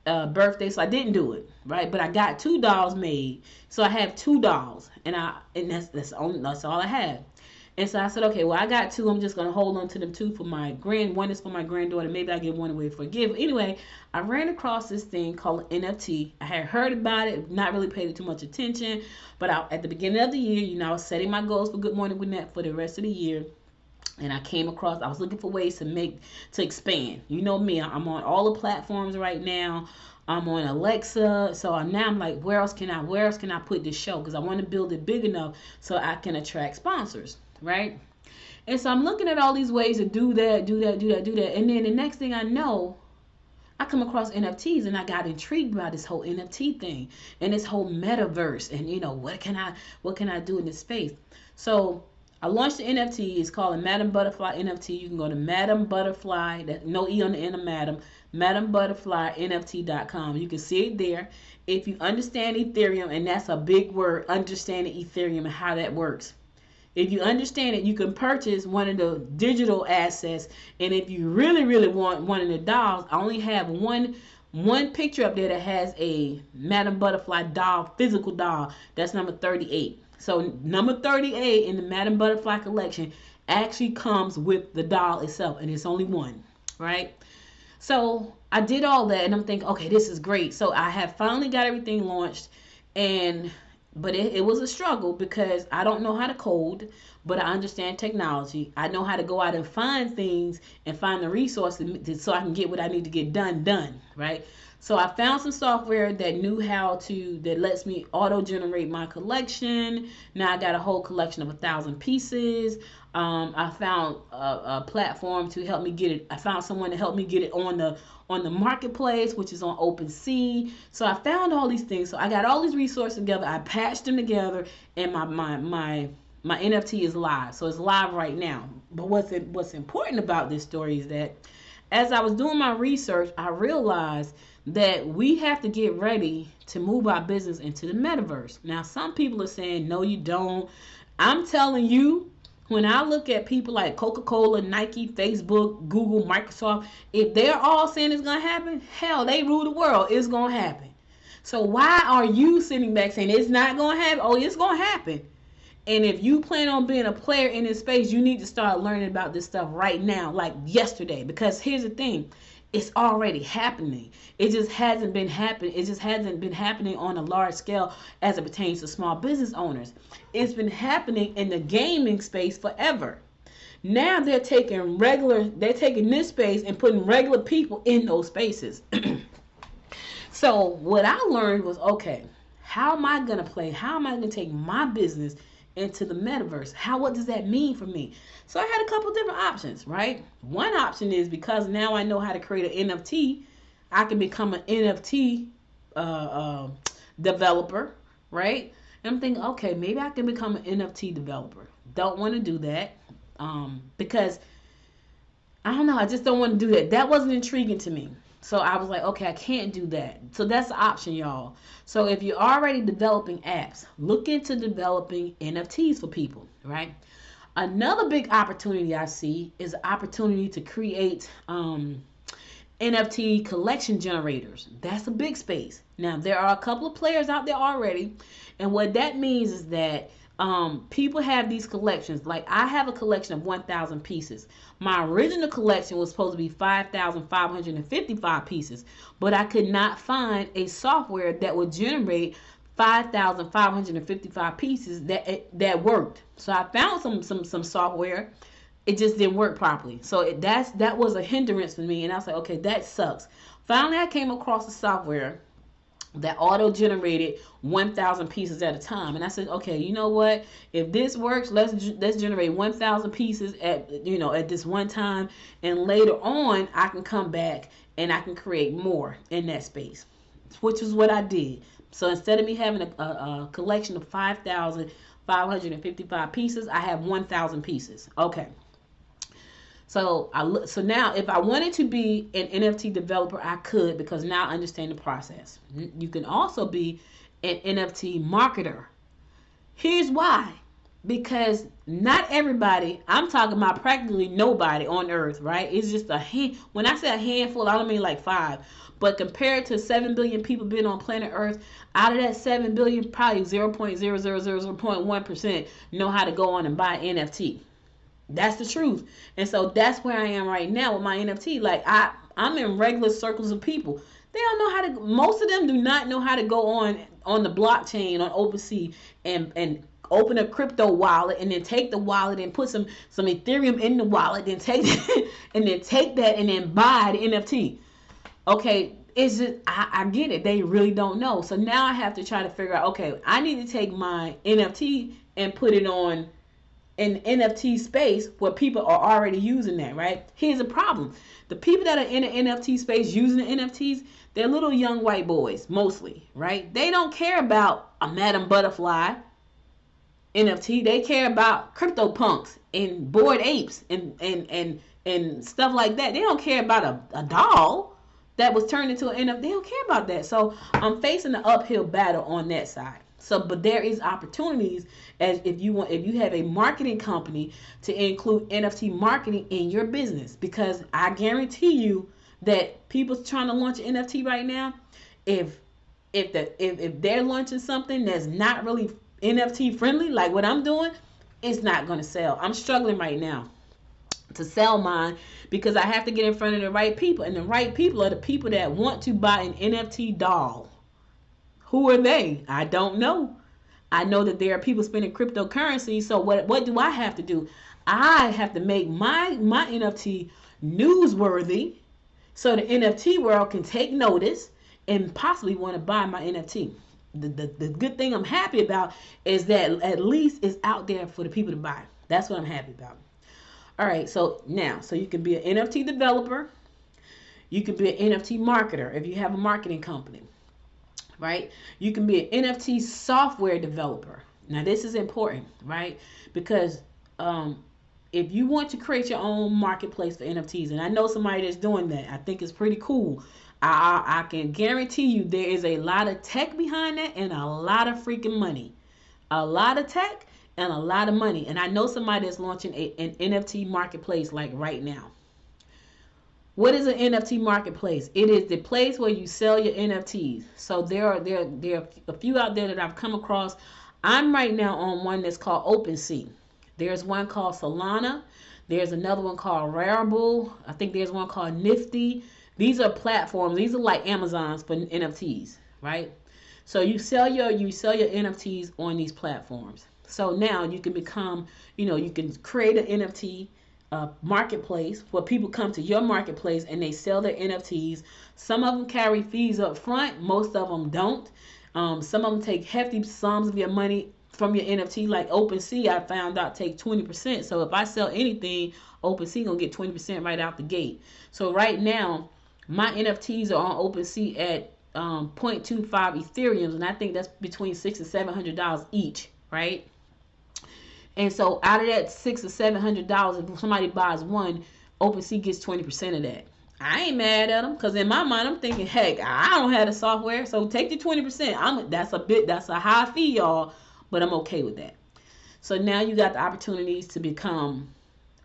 Speaker 2: birthday, so I didn't do it, right? But I got 2 dolls made, so I have 2 dolls, and that's all I had. And so I said, okay, well, I got 2. I'm just going to hold on to them 2 for my one is for my granddaughter. Maybe I give one away for a gift. Anyway, I ran across this thing called NFT. I had heard about it, not really paid it too much attention. But at the beginning of the year, I was setting my goals for Good Morning Gwinnett for the rest of the year. And I was looking for ways to expand. You know me, I'm on all the platforms right now. I'm on Alexa. So now I'm like, where else can I put this show? Because I want to build it big enough so I can attract sponsors. Right? And so I'm looking at all these ways to do that. And then the next thing I know, I come across NFTs and I got intrigued by this whole NFT thing and this whole metaverse. And what can I do in this space? So I launched the NFT. It's called a Madam Butterfly NFT. You can go to Madam Butterfly, no E on the end of Madam, MadamButterflyNFT.com. You can see it there. If you understand Ethereum, and that's a big word, understanding Ethereum and how that works. If you understand it, you can purchase one of the digital assets. And if you really, really want one of the dolls, I only have one picture up there that has a Madam Butterfly doll, physical doll. That's number 38. So number 38 in the Madam Butterfly collection actually comes with the doll itself. And it's only one, right? So I did all that and I'm thinking, okay, this is great. So I have finally got everything launched. And But it was a struggle because I don't know how to code, but I understand technology. I know how to go out and find things and find the resources so I can get what I need to get done, right? So I found some software that lets me auto generate my collection. Now I got a whole collection of 1,000 pieces. I found a platform to help me get it. I found someone to help me get it on the marketplace, which is on OpenSea. So I found all these things. So I got all these resources together. I patched them together, and my NFT is live. So it's live right now. But what's important about this story is that as I was doing my research, I realized that we have to get ready to move our business into the metaverse. Now, some people are saying, no, you don't. I'm telling you, when I look at people like Coca-Cola, Nike, Facebook, Google, Microsoft, if they're all saying it's going to happen, hell, they rule the world. It's going to happen. So why are you sitting back saying it's not going to happen? Oh, it's going to happen. And if you plan on being a player in this space, you need to start learning about this stuff right now, like yesterday. Because here's the thing. It's already happening. It just hasn't been happening. It just hasn't been happening on a large scale as it pertains to small business owners. It's been happening in the gaming space forever. Now they're taking this space and putting regular people in those spaces. So what I learned was, okay, how am I going to play? How am I going to take my business into the metaverse? What does that mean for me? So I had a couple different options, right? One option is because now I know how to create an NFT, I can become an NFT developer, right? And I'm thinking, okay, maybe I can become an NFT developer. Don't want to do that because I don't know. I just don't want to do that. That wasn't intriguing to me. So I was like, okay, I can't do that. So that's the option, y'all. So if you're already developing apps, look into developing NFTs for people, right? Another big opportunity I see is the opportunity to create NFT collection generators. That's a big space. Now, there are a couple of players out there already. And what that means is that people have these collections. Like I have a collection of 1,000 pieces. My original collection was supposed to be 5,555 pieces, but I could not find a software that would generate 5,555 pieces that worked. So I found some software. It just didn't work properly. So that was a hindrance for me, and I was like, okay, that sucks. Finally, I came across a software that auto-generated 1,000 pieces at a time, and I said, okay, you know what? If this works, let's generate 1,000 pieces at this one time, and later on, I can come back and I can create more in that space, which is what I did. So instead of me having a collection of 5,555 pieces, I have 1,000 pieces. Okay. So now if I wanted to be an NFT developer, I could, because now I understand the process. You can also be an NFT marketer. Here's why. Because not everybody, I'm talking about practically nobody on earth, right? It's just when I say a handful, I don't mean like 5. But compared to 7 billion people being on planet Earth, out of that 7 billion, probably 0.00001% know how to go on and buy an NFT. That's the truth. And so that's where I am right now with my NFT. Like I'm in regular circles of people. They don't know how to, most of them do not know how to go on the blockchain, on OpenSea and open a crypto wallet and then take the wallet and put some Ethereum in the wallet, then take that and then buy the NFT. Okay, it's just, I get it. They really don't know. So now I have to try to figure out, okay, I need to take my NFT and put it on an NFT space where people are already using that, right? Here's the problem. The people that are in the NFT space using the NFTs, they're little young white boys, mostly, right? They don't care about a Madame Butterfly NFT. They care about CryptoPunks and Bored Apes and stuff like that. They don't care about a doll that was turned into an NFT. They don't care about that. So I'm facing an uphill battle on that side. So, but there is opportunities as if you have a marketing company to include NFT marketing in your business, because I guarantee you that people trying to launch an NFT right now, if they're launching something that's not really NFT friendly, like what I'm doing, it's not going to sell. I'm struggling right now to sell mine because I have to get in front of the right people, and the right people are the people that want to buy an NFT doll. Who are they? I don't know. I know that there are people spending cryptocurrency. So what do I have to do? I have to make my NFT newsworthy so the NFT world can take notice and possibly want to buy my NFT. The good thing I'm happy about is that at least it's out there for the people to buy. That's what I'm happy about. All right, so you can be an NFT developer. You can be an NFT marketer if you have a marketing company, right? You can be an NFT software developer. Now, this is important, right? Because if you want to create your own marketplace for NFTs, and I know somebody that's doing that, I think it's pretty cool. I can guarantee you there is a lot of tech behind that and a lot of freaking money. A lot of tech and a lot of money. And I know somebody that's launching an NFT marketplace like right now. What is an NFT marketplace? It is the place where you sell your NFTs. So there are a few out there that I've come across. I'm right now on one that's called OpenSea. There's one called Solana. There's another one called Rarible. I think there's one called Nifty. These are platforms. These are like Amazons for NFTs, right? So you sell your NFTs on these platforms. So now you can become, you can create an NFT marketplace where people come to your marketplace and they sell their NFTs. Some of them carry fees up front. Most of them don't. Some of them take hefty sums of your money from your NFT. Like OpenSea, I found out take 20%. So if I sell anything, OpenSea gonna get 20% right out the gate. So right now, my NFTs are on OpenSea at 0.25 Ethereums, and I think that's between $600 and $700 each, right? And so out of that $600 or $700, if somebody buys one, OpenSea gets 20% of that. I ain't mad at them, because in my mind I'm thinking, heck, I don't have the software, so take the 20%. That's a high fee, y'all, but I'm okay with that. So now you got the opportunities to become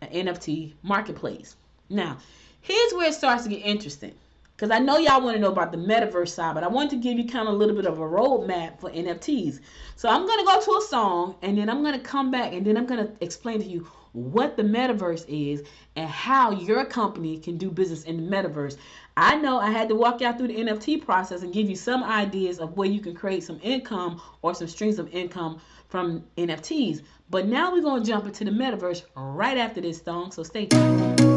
Speaker 2: an NFT marketplace. Now, here's where it starts to get interesting, because I know y'all want to know about the Metaverse side, but I want to give you kind of a little bit of a roadmap for NFTs. So I'm going to go to a song, and then I'm going to come back, and then I'm going to explain to you what the Metaverse is and how your company can do business in the Metaverse. I know I had to walk y'all through the NFT process and give you some ideas of where you can create some income or some streams of income from NFTs. But now we're going to jump into the Metaverse right after this song, so stay tuned.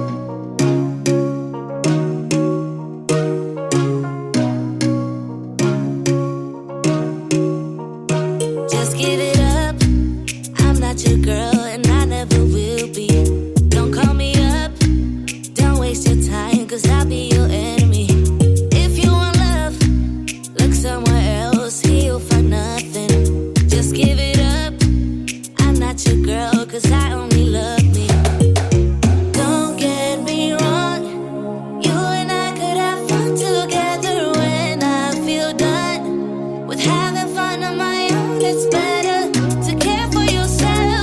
Speaker 3: Your girl, and I never will be. Don't call me up, don't waste your time, cause I'll be your enemy. If you want love, look somewhere else, here you'll find nothing. Just give it up, I'm not your girl, cause I only love me. Don't get me wrong, you and I could have fun together when I feel done with having fun on my own. It's better to care for yourself.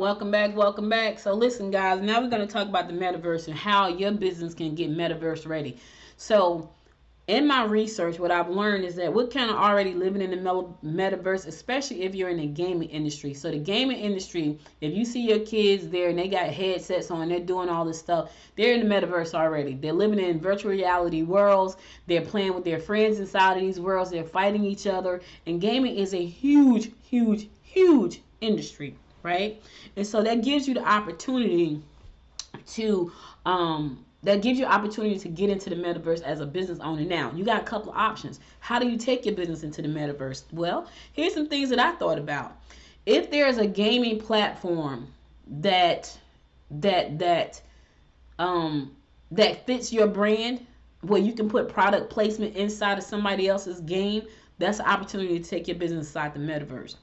Speaker 2: Welcome back. Welcome back. So listen, guys, now we're going to talk about the metaverse and how your business can get metaverse ready. So in my research, what I've learned is that we're kind of already living in the metaverse, especially if you're in the gaming industry. So the gaming industry, if you see your kids there and they got headsets on, they're doing all this stuff, they're in the metaverse already. They're living in virtual reality worlds. They're playing with their friends inside of these worlds. They're fighting each other. And gaming is a huge, huge, huge industry, right? And so that gives you the opportunity to get into the metaverse as a business owner. Now, you got a couple of options. How do you take your business into the metaverse? Well, here's some things that I thought about. If there's a gaming platform that fits your brand, where you can put product placement inside of somebody else's game, that's an opportunity to take your business inside the metaverse.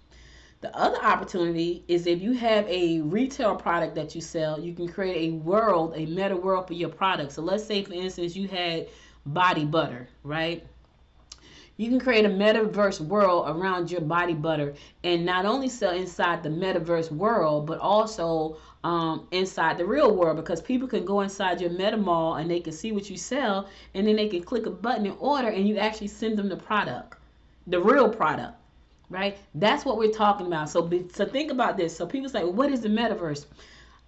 Speaker 2: The other opportunity is if you have a retail product that you sell, you can create a world, a meta world for your product. So let's say, for instance, you had body butter, right? You can create a metaverse world around your body butter and not only sell inside the metaverse world, but also inside the real world, because people can go inside your meta mall and they can see what you sell, and then they can click a button and order, and you actually send them the product, the real product. Right? That's what we're talking about. So think about this. So people say, well, what is the metaverse?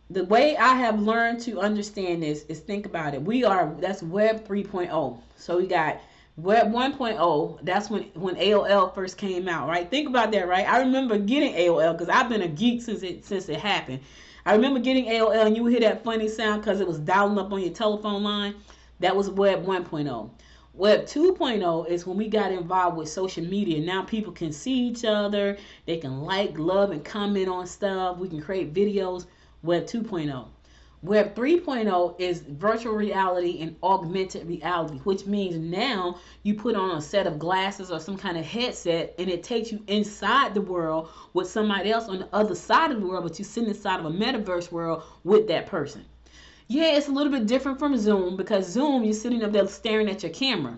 Speaker 2: The way I have learned to understand this is, think about it. That's Web 3.0. So we got Web 1.0. That's when AOL first came out, right? Think about that, right? I remember getting AOL because I've been a geek since it happened. I remember getting AOL and you would hear that funny sound because it was dialing up on your telephone line. That was Web 1.0. Web 2.0 is when we got involved with social media. Now people can see each other. They can like, love, and comment on stuff. We can create videos. Web 2.0. Web 3.0 is virtual reality and augmented reality, which means now you put on a set of glasses or some kind of headset and it takes you inside the world with somebody else on the other side of the world, but you sit inside of a metaverse world with that person. Yeah, it's a little bit different from Zoom, because Zoom, you're sitting up there staring at your camera.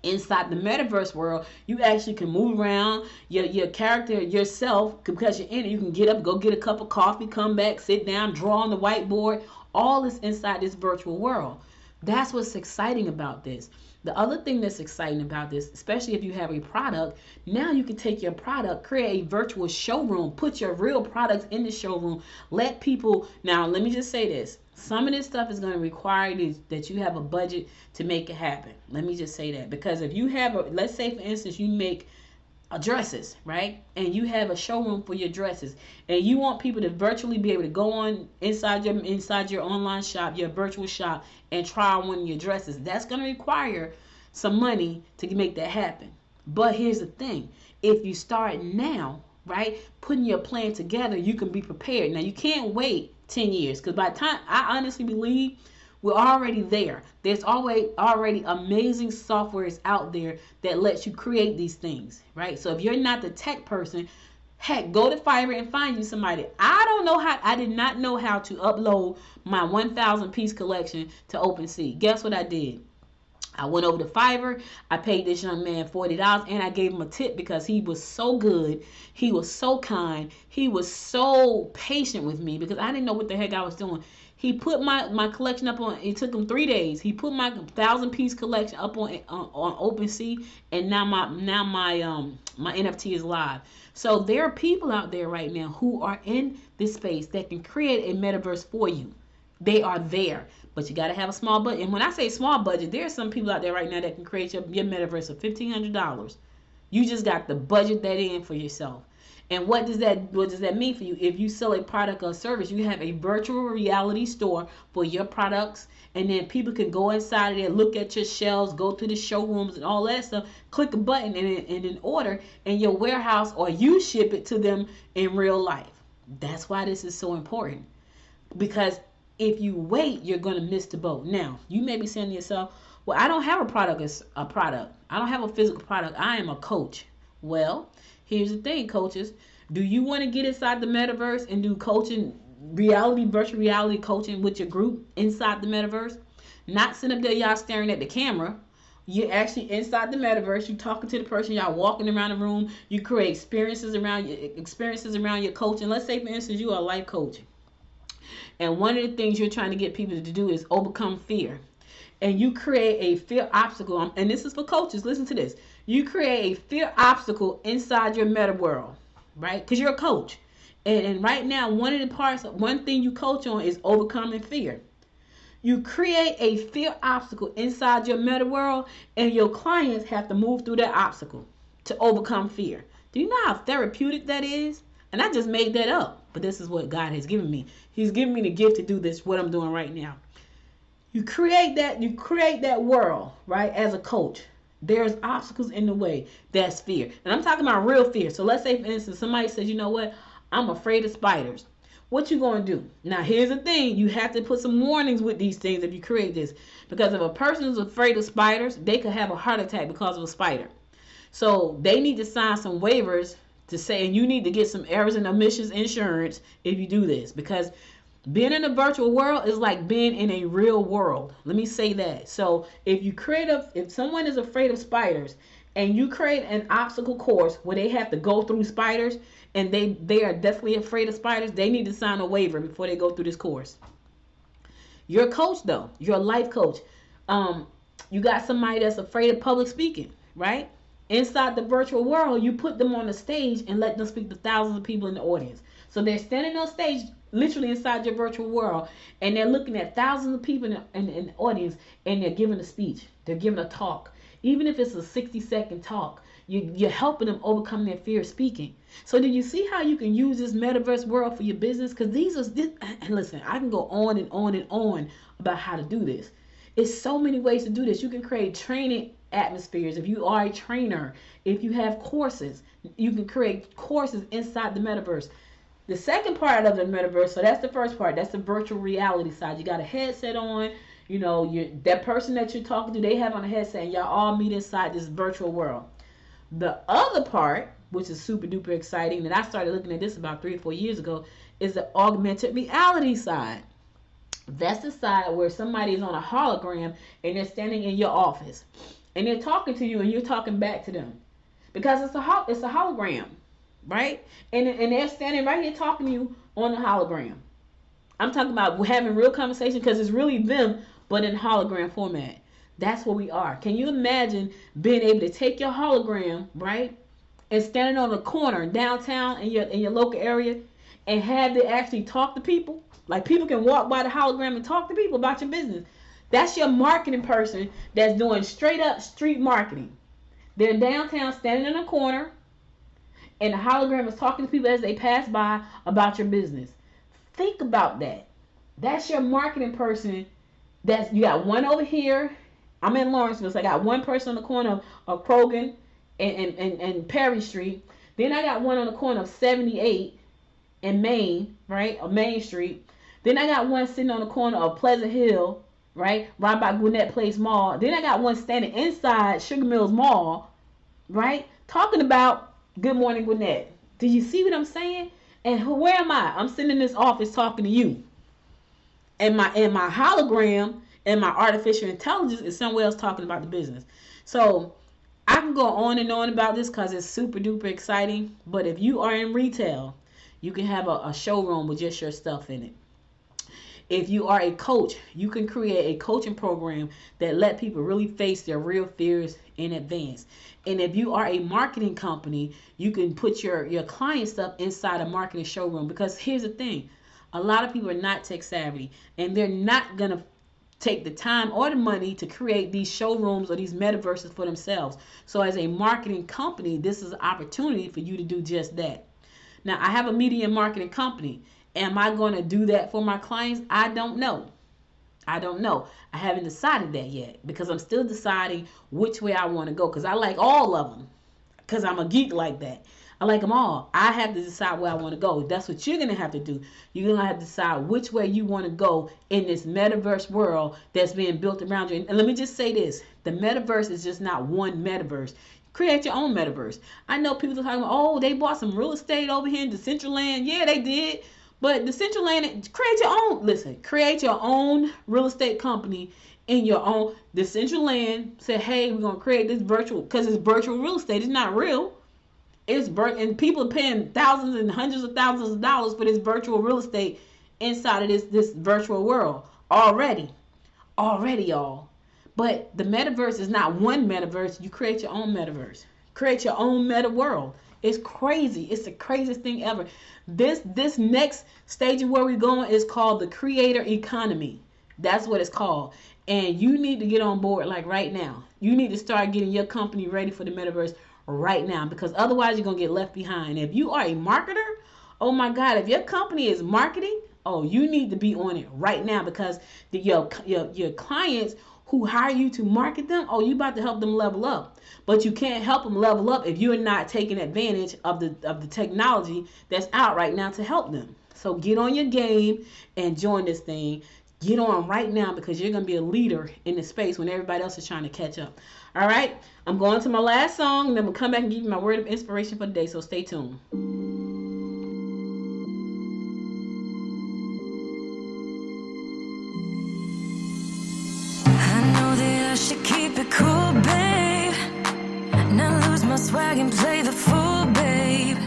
Speaker 2: Inside the metaverse world, you actually can move around your character, yourself, because you're in it. You can get up, go get a cup of coffee, come back, sit down, draw on the whiteboard. All is inside this virtual world. That's what's exciting about this. The other thing that's exciting about this, especially if you have a product, now you can take your product, create a virtual showroom, put your real products in the showroom, let people. Now, let me just say this. Some of this stuff is going to require that you have a budget to make it happen. Let me just say that. Because if you have let's say, for instance, you make dresses, right? And you have a showroom for your dresses, and you want people to virtually be able to go on inside your online shop, your virtual shop, and try on one of your dresses. That's going to require some money to make that happen. But here's the thing. If you start now, right, putting your plan together, you can be prepared. Now, you can't wait 10 years, because by the time, I honestly believe we're already there. There's already amazing softwares out there that lets you create these things, right? So if you're not the tech person, heck, go to Fiverr and find you somebody. I did not know how to upload my 1,000 piece collection to OpenSea. Guess what I did? I went over to Fiverr. I paid this young man $40, and I gave him a tip because he was so good. He was so kind. He was so patient with me because I didn't know what the heck I was doing. He put my collection up on. It took him 3 days. He put my 1,000 piece collection up on OpenSea, and now my NFT is live. So there are people out there right now who are in this space that can create a metaverse for you. They are there, but you got to have a small budget. And when I say small budget, there are some people out there right now that can create your metaverse for $1,500. You just got to budget that in for yourself. And what does that mean for you? If you sell a product or service, you have a virtual reality store for your products, and then people can go inside of there, look at your shelves, go to the showrooms and all that stuff, click a button and then order in your warehouse, or you ship it to them in real life. That's why this is so important, because if you wait, you're going to miss the boat. Now, you may be saying to yourself, well, I don't have a product. I don't have a physical product. I am a coach. Well, here's the thing, coaches. Do you want to get inside the metaverse and do coaching, virtual reality coaching with your group inside the metaverse? Not sitting up there y'all staring at the camera You're actually inside the metaverse. You're talking to the person. Y'all walking around the room. You create experiences around your coaching. Let's say, for instance, you are a life coach, and one of the things you're trying to get people to do is overcome fear. And you create a fear obstacle. And this is for coaches. Listen to this. You create a fear obstacle inside your meta world, right? Because you're a coach. And right now, one thing you coach on is overcoming fear. You create a fear obstacle inside your meta world, and your clients have to move through that obstacle to overcome fear. Do you know how therapeutic that is? And I just made that up, but this is what God has given me. He's given me the gift to do this, what I'm doing right now. You create that world, right, as a coach. There's obstacles in the way. That's fear. And I'm talking about real fear. So let's say, for instance, somebody says, you know what? I'm afraid of spiders. What you going to do? Now, here's the thing. You have to put some warnings with these things if you create this. Because if a person is afraid of spiders, they could have a heart attack because of a spider. So they need to sign some waivers to say, and you need to get some errors and omissions insurance if you do this. Because being in a virtual world is like being in a real world. Let me say that. So if someone is afraid of spiders and you create an obstacle course where they have to go through spiders, and they are definitely afraid of spiders, they need to sign a waiver before they go through this course. You're a coach, though. You're a life coach. You got somebody that's afraid of public speaking, right? Inside the virtual world, you put them on the stage and let them speak to thousands of people in the audience. So they're standing on stage, literally inside your virtual world, and they're looking at thousands of people in the audience, and they're giving a speech. They're giving a talk. Even if it's a 60-second talk, you're helping them overcome their fear of speaking. So do you see how you can use this metaverse world for your business? Because and listen, I can go on and on and on about how to do this. It's so many ways to do this. You can create training atmospheres. If you are a trainer, if you have courses, you can create courses inside the metaverse. The second part of the metaverse, so that's the first part, that's the virtual reality side. You got a headset on, that person that you're talking to, they have on a headset, and y'all all meet inside this virtual world. The other part, which is super duper exciting, and I started looking at this about 3 or 4 years ago, is the augmented reality side. That's the side where somebody is on a hologram and they're standing in your office and they're talking to you and you're talking back to them because it's a hologram, right? And they're standing right here talking to you on the hologram. I'm talking about having real conversation because it's really them, but in hologram format. That's where we are. Can you imagine being able to take your hologram, right, and standing on a corner downtown in your local area and have to actually talk to people? Like, people can walk by the hologram and talk to people about your business. That's your marketing person that's doing straight up street marketing. They're downtown standing in a corner and the hologram is talking to people as they pass by about your business. Think about that. That's your marketing person. You got one over here. I'm in Lawrenceville, so I got one person on the corner of Krogan and Perry Street. Then I got one on the corner of 78 and Main, right, or Main Street. Then I got one sitting on the corner of Pleasant Hill, right by Gwinnett Place Mall. Then I got one standing inside Sugar Mills Mall, right, talking about Good Morning Gwinnett. Do you see what I'm saying? And where am I? I'm sitting in this office talking to you. And my hologram and my artificial intelligence is somewhere else talking about the business. So I can go on and on about this because it's super duper exciting. But if you are in retail, you can have a showroom with just your stuff in it. If you are a coach, you can create a coaching program that let people really face their real fears in advance. And if you are a marketing company, you can put your client stuff inside a marketing showroom. Because here's the thing. A lot of people are not tech savvy, and they're not going to take the time or the money to create these showrooms or these metaverses for themselves. So as a marketing company, this is an opportunity for you to do just that. Now, I have a media and marketing company. Am I going to do that for my clients? I don't know. I haven't decided that yet because I'm still deciding which way I want to go, because I like all of them, because I'm a geek like that. I like them all. I have to decide where I want to go. That's what you're going to have to do. You're going to have to decide which way you want to go in this metaverse world that's being built around you. And let me just say this. The metaverse is just not one metaverse. Create your own metaverse. I know people are talking about, oh, they bought some real estate over here in Decentraland. Yeah, they did. But Decentraland, create your own. Listen, create your own real estate company in your own Decentraland said, hey, we're gonna create this virtual, because it's virtual real estate. It's not real. And people are paying thousands and hundreds of thousands of dollars for this virtual real estate inside of this virtual world already, y'all. But the metaverse is not one metaverse. You create your own metaverse. Create your own meta world. It's crazy. It's the craziest thing ever. This next stage of where we're going is called the creator economy. That's what it's called. And you need to get on board like right now. You need to start getting your company ready for the metaverse right now, because otherwise you're going to get left behind. If you are a marketer, oh my God, if your company is marketing, oh, you need to be on it right now, because your clients who hire you to market them, oh, you about to help them level up. But you can't help them level up if you're not taking advantage of the technology that's out right now to help them. So get on your game and join this thing. Get on right now, because you're going to be a leader in the space when everybody else is trying to catch up. All right, I'm going to my last song, and then we'll come back and give you my word of inspiration for the day, so stay tuned.
Speaker 4: I know that I should keep it cool, babe. Not lose my swag and play the fool, babe.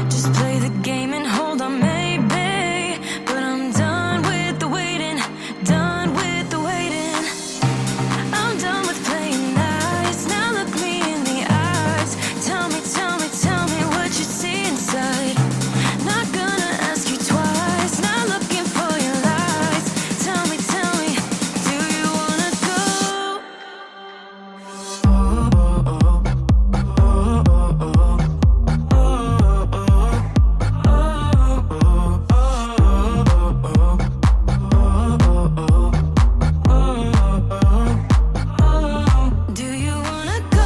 Speaker 4: Just play the game and hold on, maybe. But I'm done with the waiting, done with the waiting. I'm done with playing nice. Now look me in the eyes. Tell me what you see inside. Not gonna ask you twice. Not looking for your lies. Tell me, do you wanna go? Do you wanna go?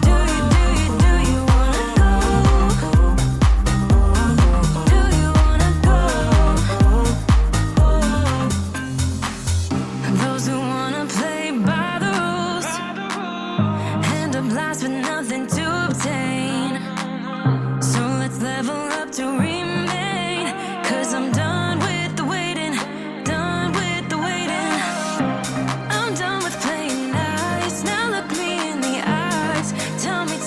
Speaker 4: Do you wanna go? Do you wanna go? Those who wanna play by the rules end up lost with nothing to obtain. So let's level up to remain. 'Cause I'm done with the waiting, done with the waiting. I'm done with playing nice. Now look me in the eyes. Tell me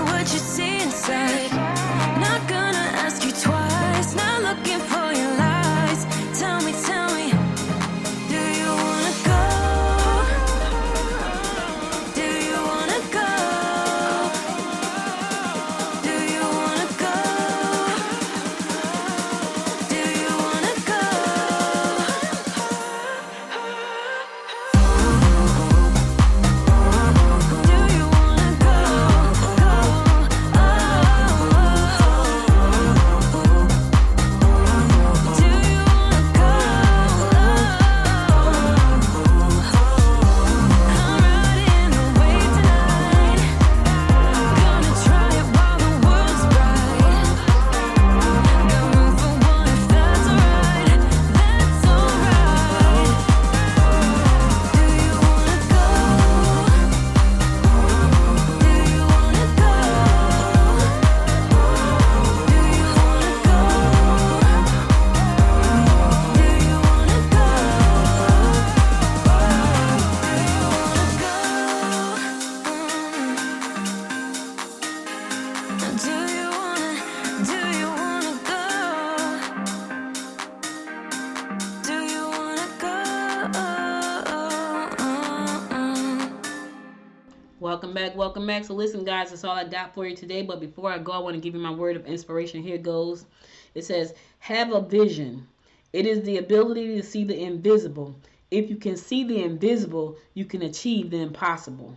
Speaker 4: what you see inside. Not gonna ask you twice. Not looking for your lies. Tell me, do you wanna go? Do you wanna go? Do you wanna go? Do you wanna go? Do you wanna go? Do you wanna go? I'm riding the wave tonight. Gonna try it while the world's bright. Got room for one if that's alright. That's alright. Do you wanna go? Do you wanna go? Do you wanna go? Do you wanna go? Do you wanna go? Do you wanna go?
Speaker 2: Welcome back. So listen, guys, that's all I got for you today. But before I go, I want to give you my word of inspiration. Here goes. It says, have a vision. It is the ability to see the invisible. If you can see the invisible, you can achieve the impossible.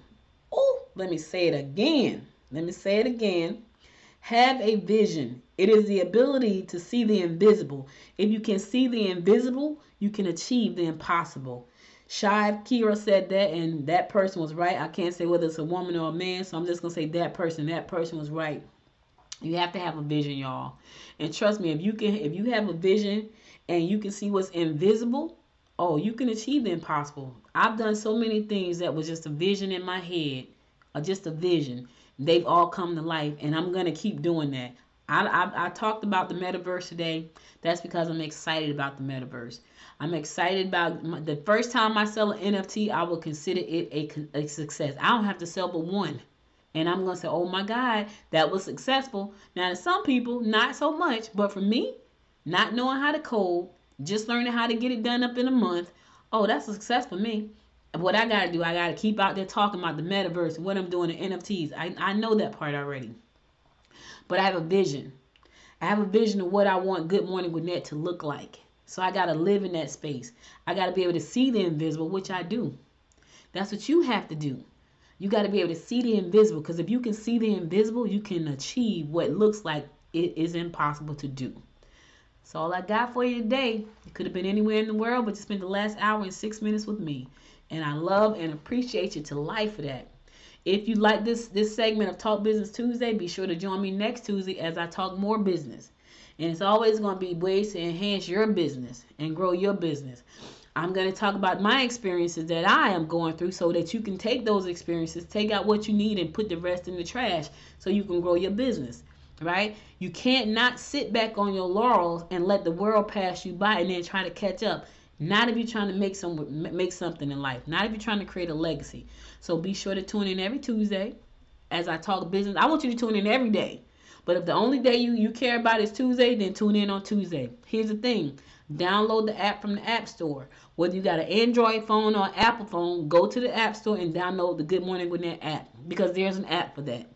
Speaker 2: Oh, let me say it again. Have a vision. It is the ability to see the invisible. If you can see the invisible, you can achieve the impossible. Shive Kira said that, and that person was right. I can't say whether it's a woman or a man, so I'm just going to say that person. That person was right. You have to have a vision, y'all. And trust me, if you have a vision and you can see what's invisible, oh, you can achieve the impossible. I've done so many things that was just a vision in my head, or just a vision. They've all come to life, and I'm going to keep doing that. I talked about the metaverse today. That's because I'm excited about the metaverse. I'm excited about the first time I sell an NFT, I will consider it a success. I don't have to sell but one. And I'm going to say, oh my God, that was successful. Now, to some people, not so much. But for me, not knowing how to code, just learning how to get it done up in a month, oh, that's a success for me. What I got to do, I got to keep out there talking about the metaverse and what I'm doing in NFTs. I know that part already. But I have a vision. I have a vision of what I want Good Morning Gwinnett to look like. So I got to live in that space. I got to be able to see the invisible, which I do. That's what you have to do. You got to be able to see the invisible, because if you can see the invisible, you can achieve what looks like it is impossible to do. So all I got for you today, you could have been anywhere in the world, but you spent the last hour and 6 minutes with me. And I love and appreciate you to life for that. If you like this segment of Talk Business Tuesday, be sure to join me next Tuesday as I talk more business. And it's always going to be ways to enhance your business and grow your business. I'm going to talk about my experiences that I am going through so that you can take those experiences, take out what you need, and put the rest in the trash so you can grow your business, right? You can't not sit back on your laurels and let the world pass you by and then try to catch up. Not if you're trying to make something in life. Not if you're trying to create a legacy. So be sure to tune in every Tuesday as I talk business. I want you to tune in every day. But if the only day you care about is Tuesday, then tune in on Tuesday. Here's the thing. Download the app from the App Store. Whether you got an Android phone or an Apple phone, go to the App Store and download the Good Morning Gwinnett app, because there's an app for that.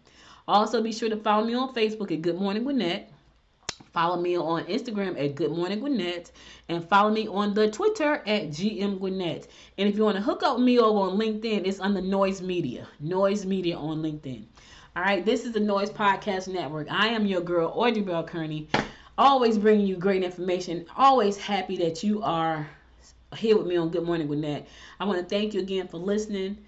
Speaker 2: Also, be sure to follow me on Facebook at Good Morning Gwinnett. Follow me on Instagram at Good Morning Gwinnett. And follow me on the Twitter at GM Gwinnett. And if you want to hook up with me over on LinkedIn, it's under Noise Media. Noise Media on LinkedIn. All right, this is the Noise Podcast Network. I am your girl, Audrey Bell Kearney. Always bringing you great information. Always happy that you are here with me on Good Morning Gwinnett. I want to thank you again for listening.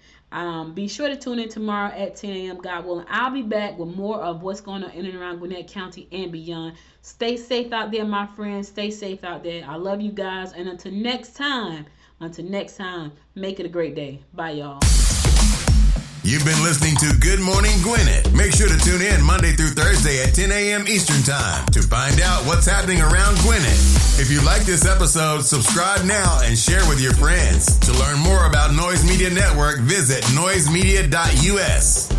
Speaker 2: Be sure to tune in tomorrow at 10 a.m. God willing. I'll be back with more of what's going on in and around Gwinnett County and beyond. Stay safe out there, my friends. Stay safe out there. I love you guys. And until next time, make it a great day. Bye, y'all.
Speaker 1: You've been listening to Good Morning Gwinnett. Make sure to tune in Monday through Thursday at 10 a.m. Eastern Time to find out what's happening around Gwinnett. If you like this episode, subscribe now and share with your friends. To learn more about Noise Media Network, visit noisemedia.us.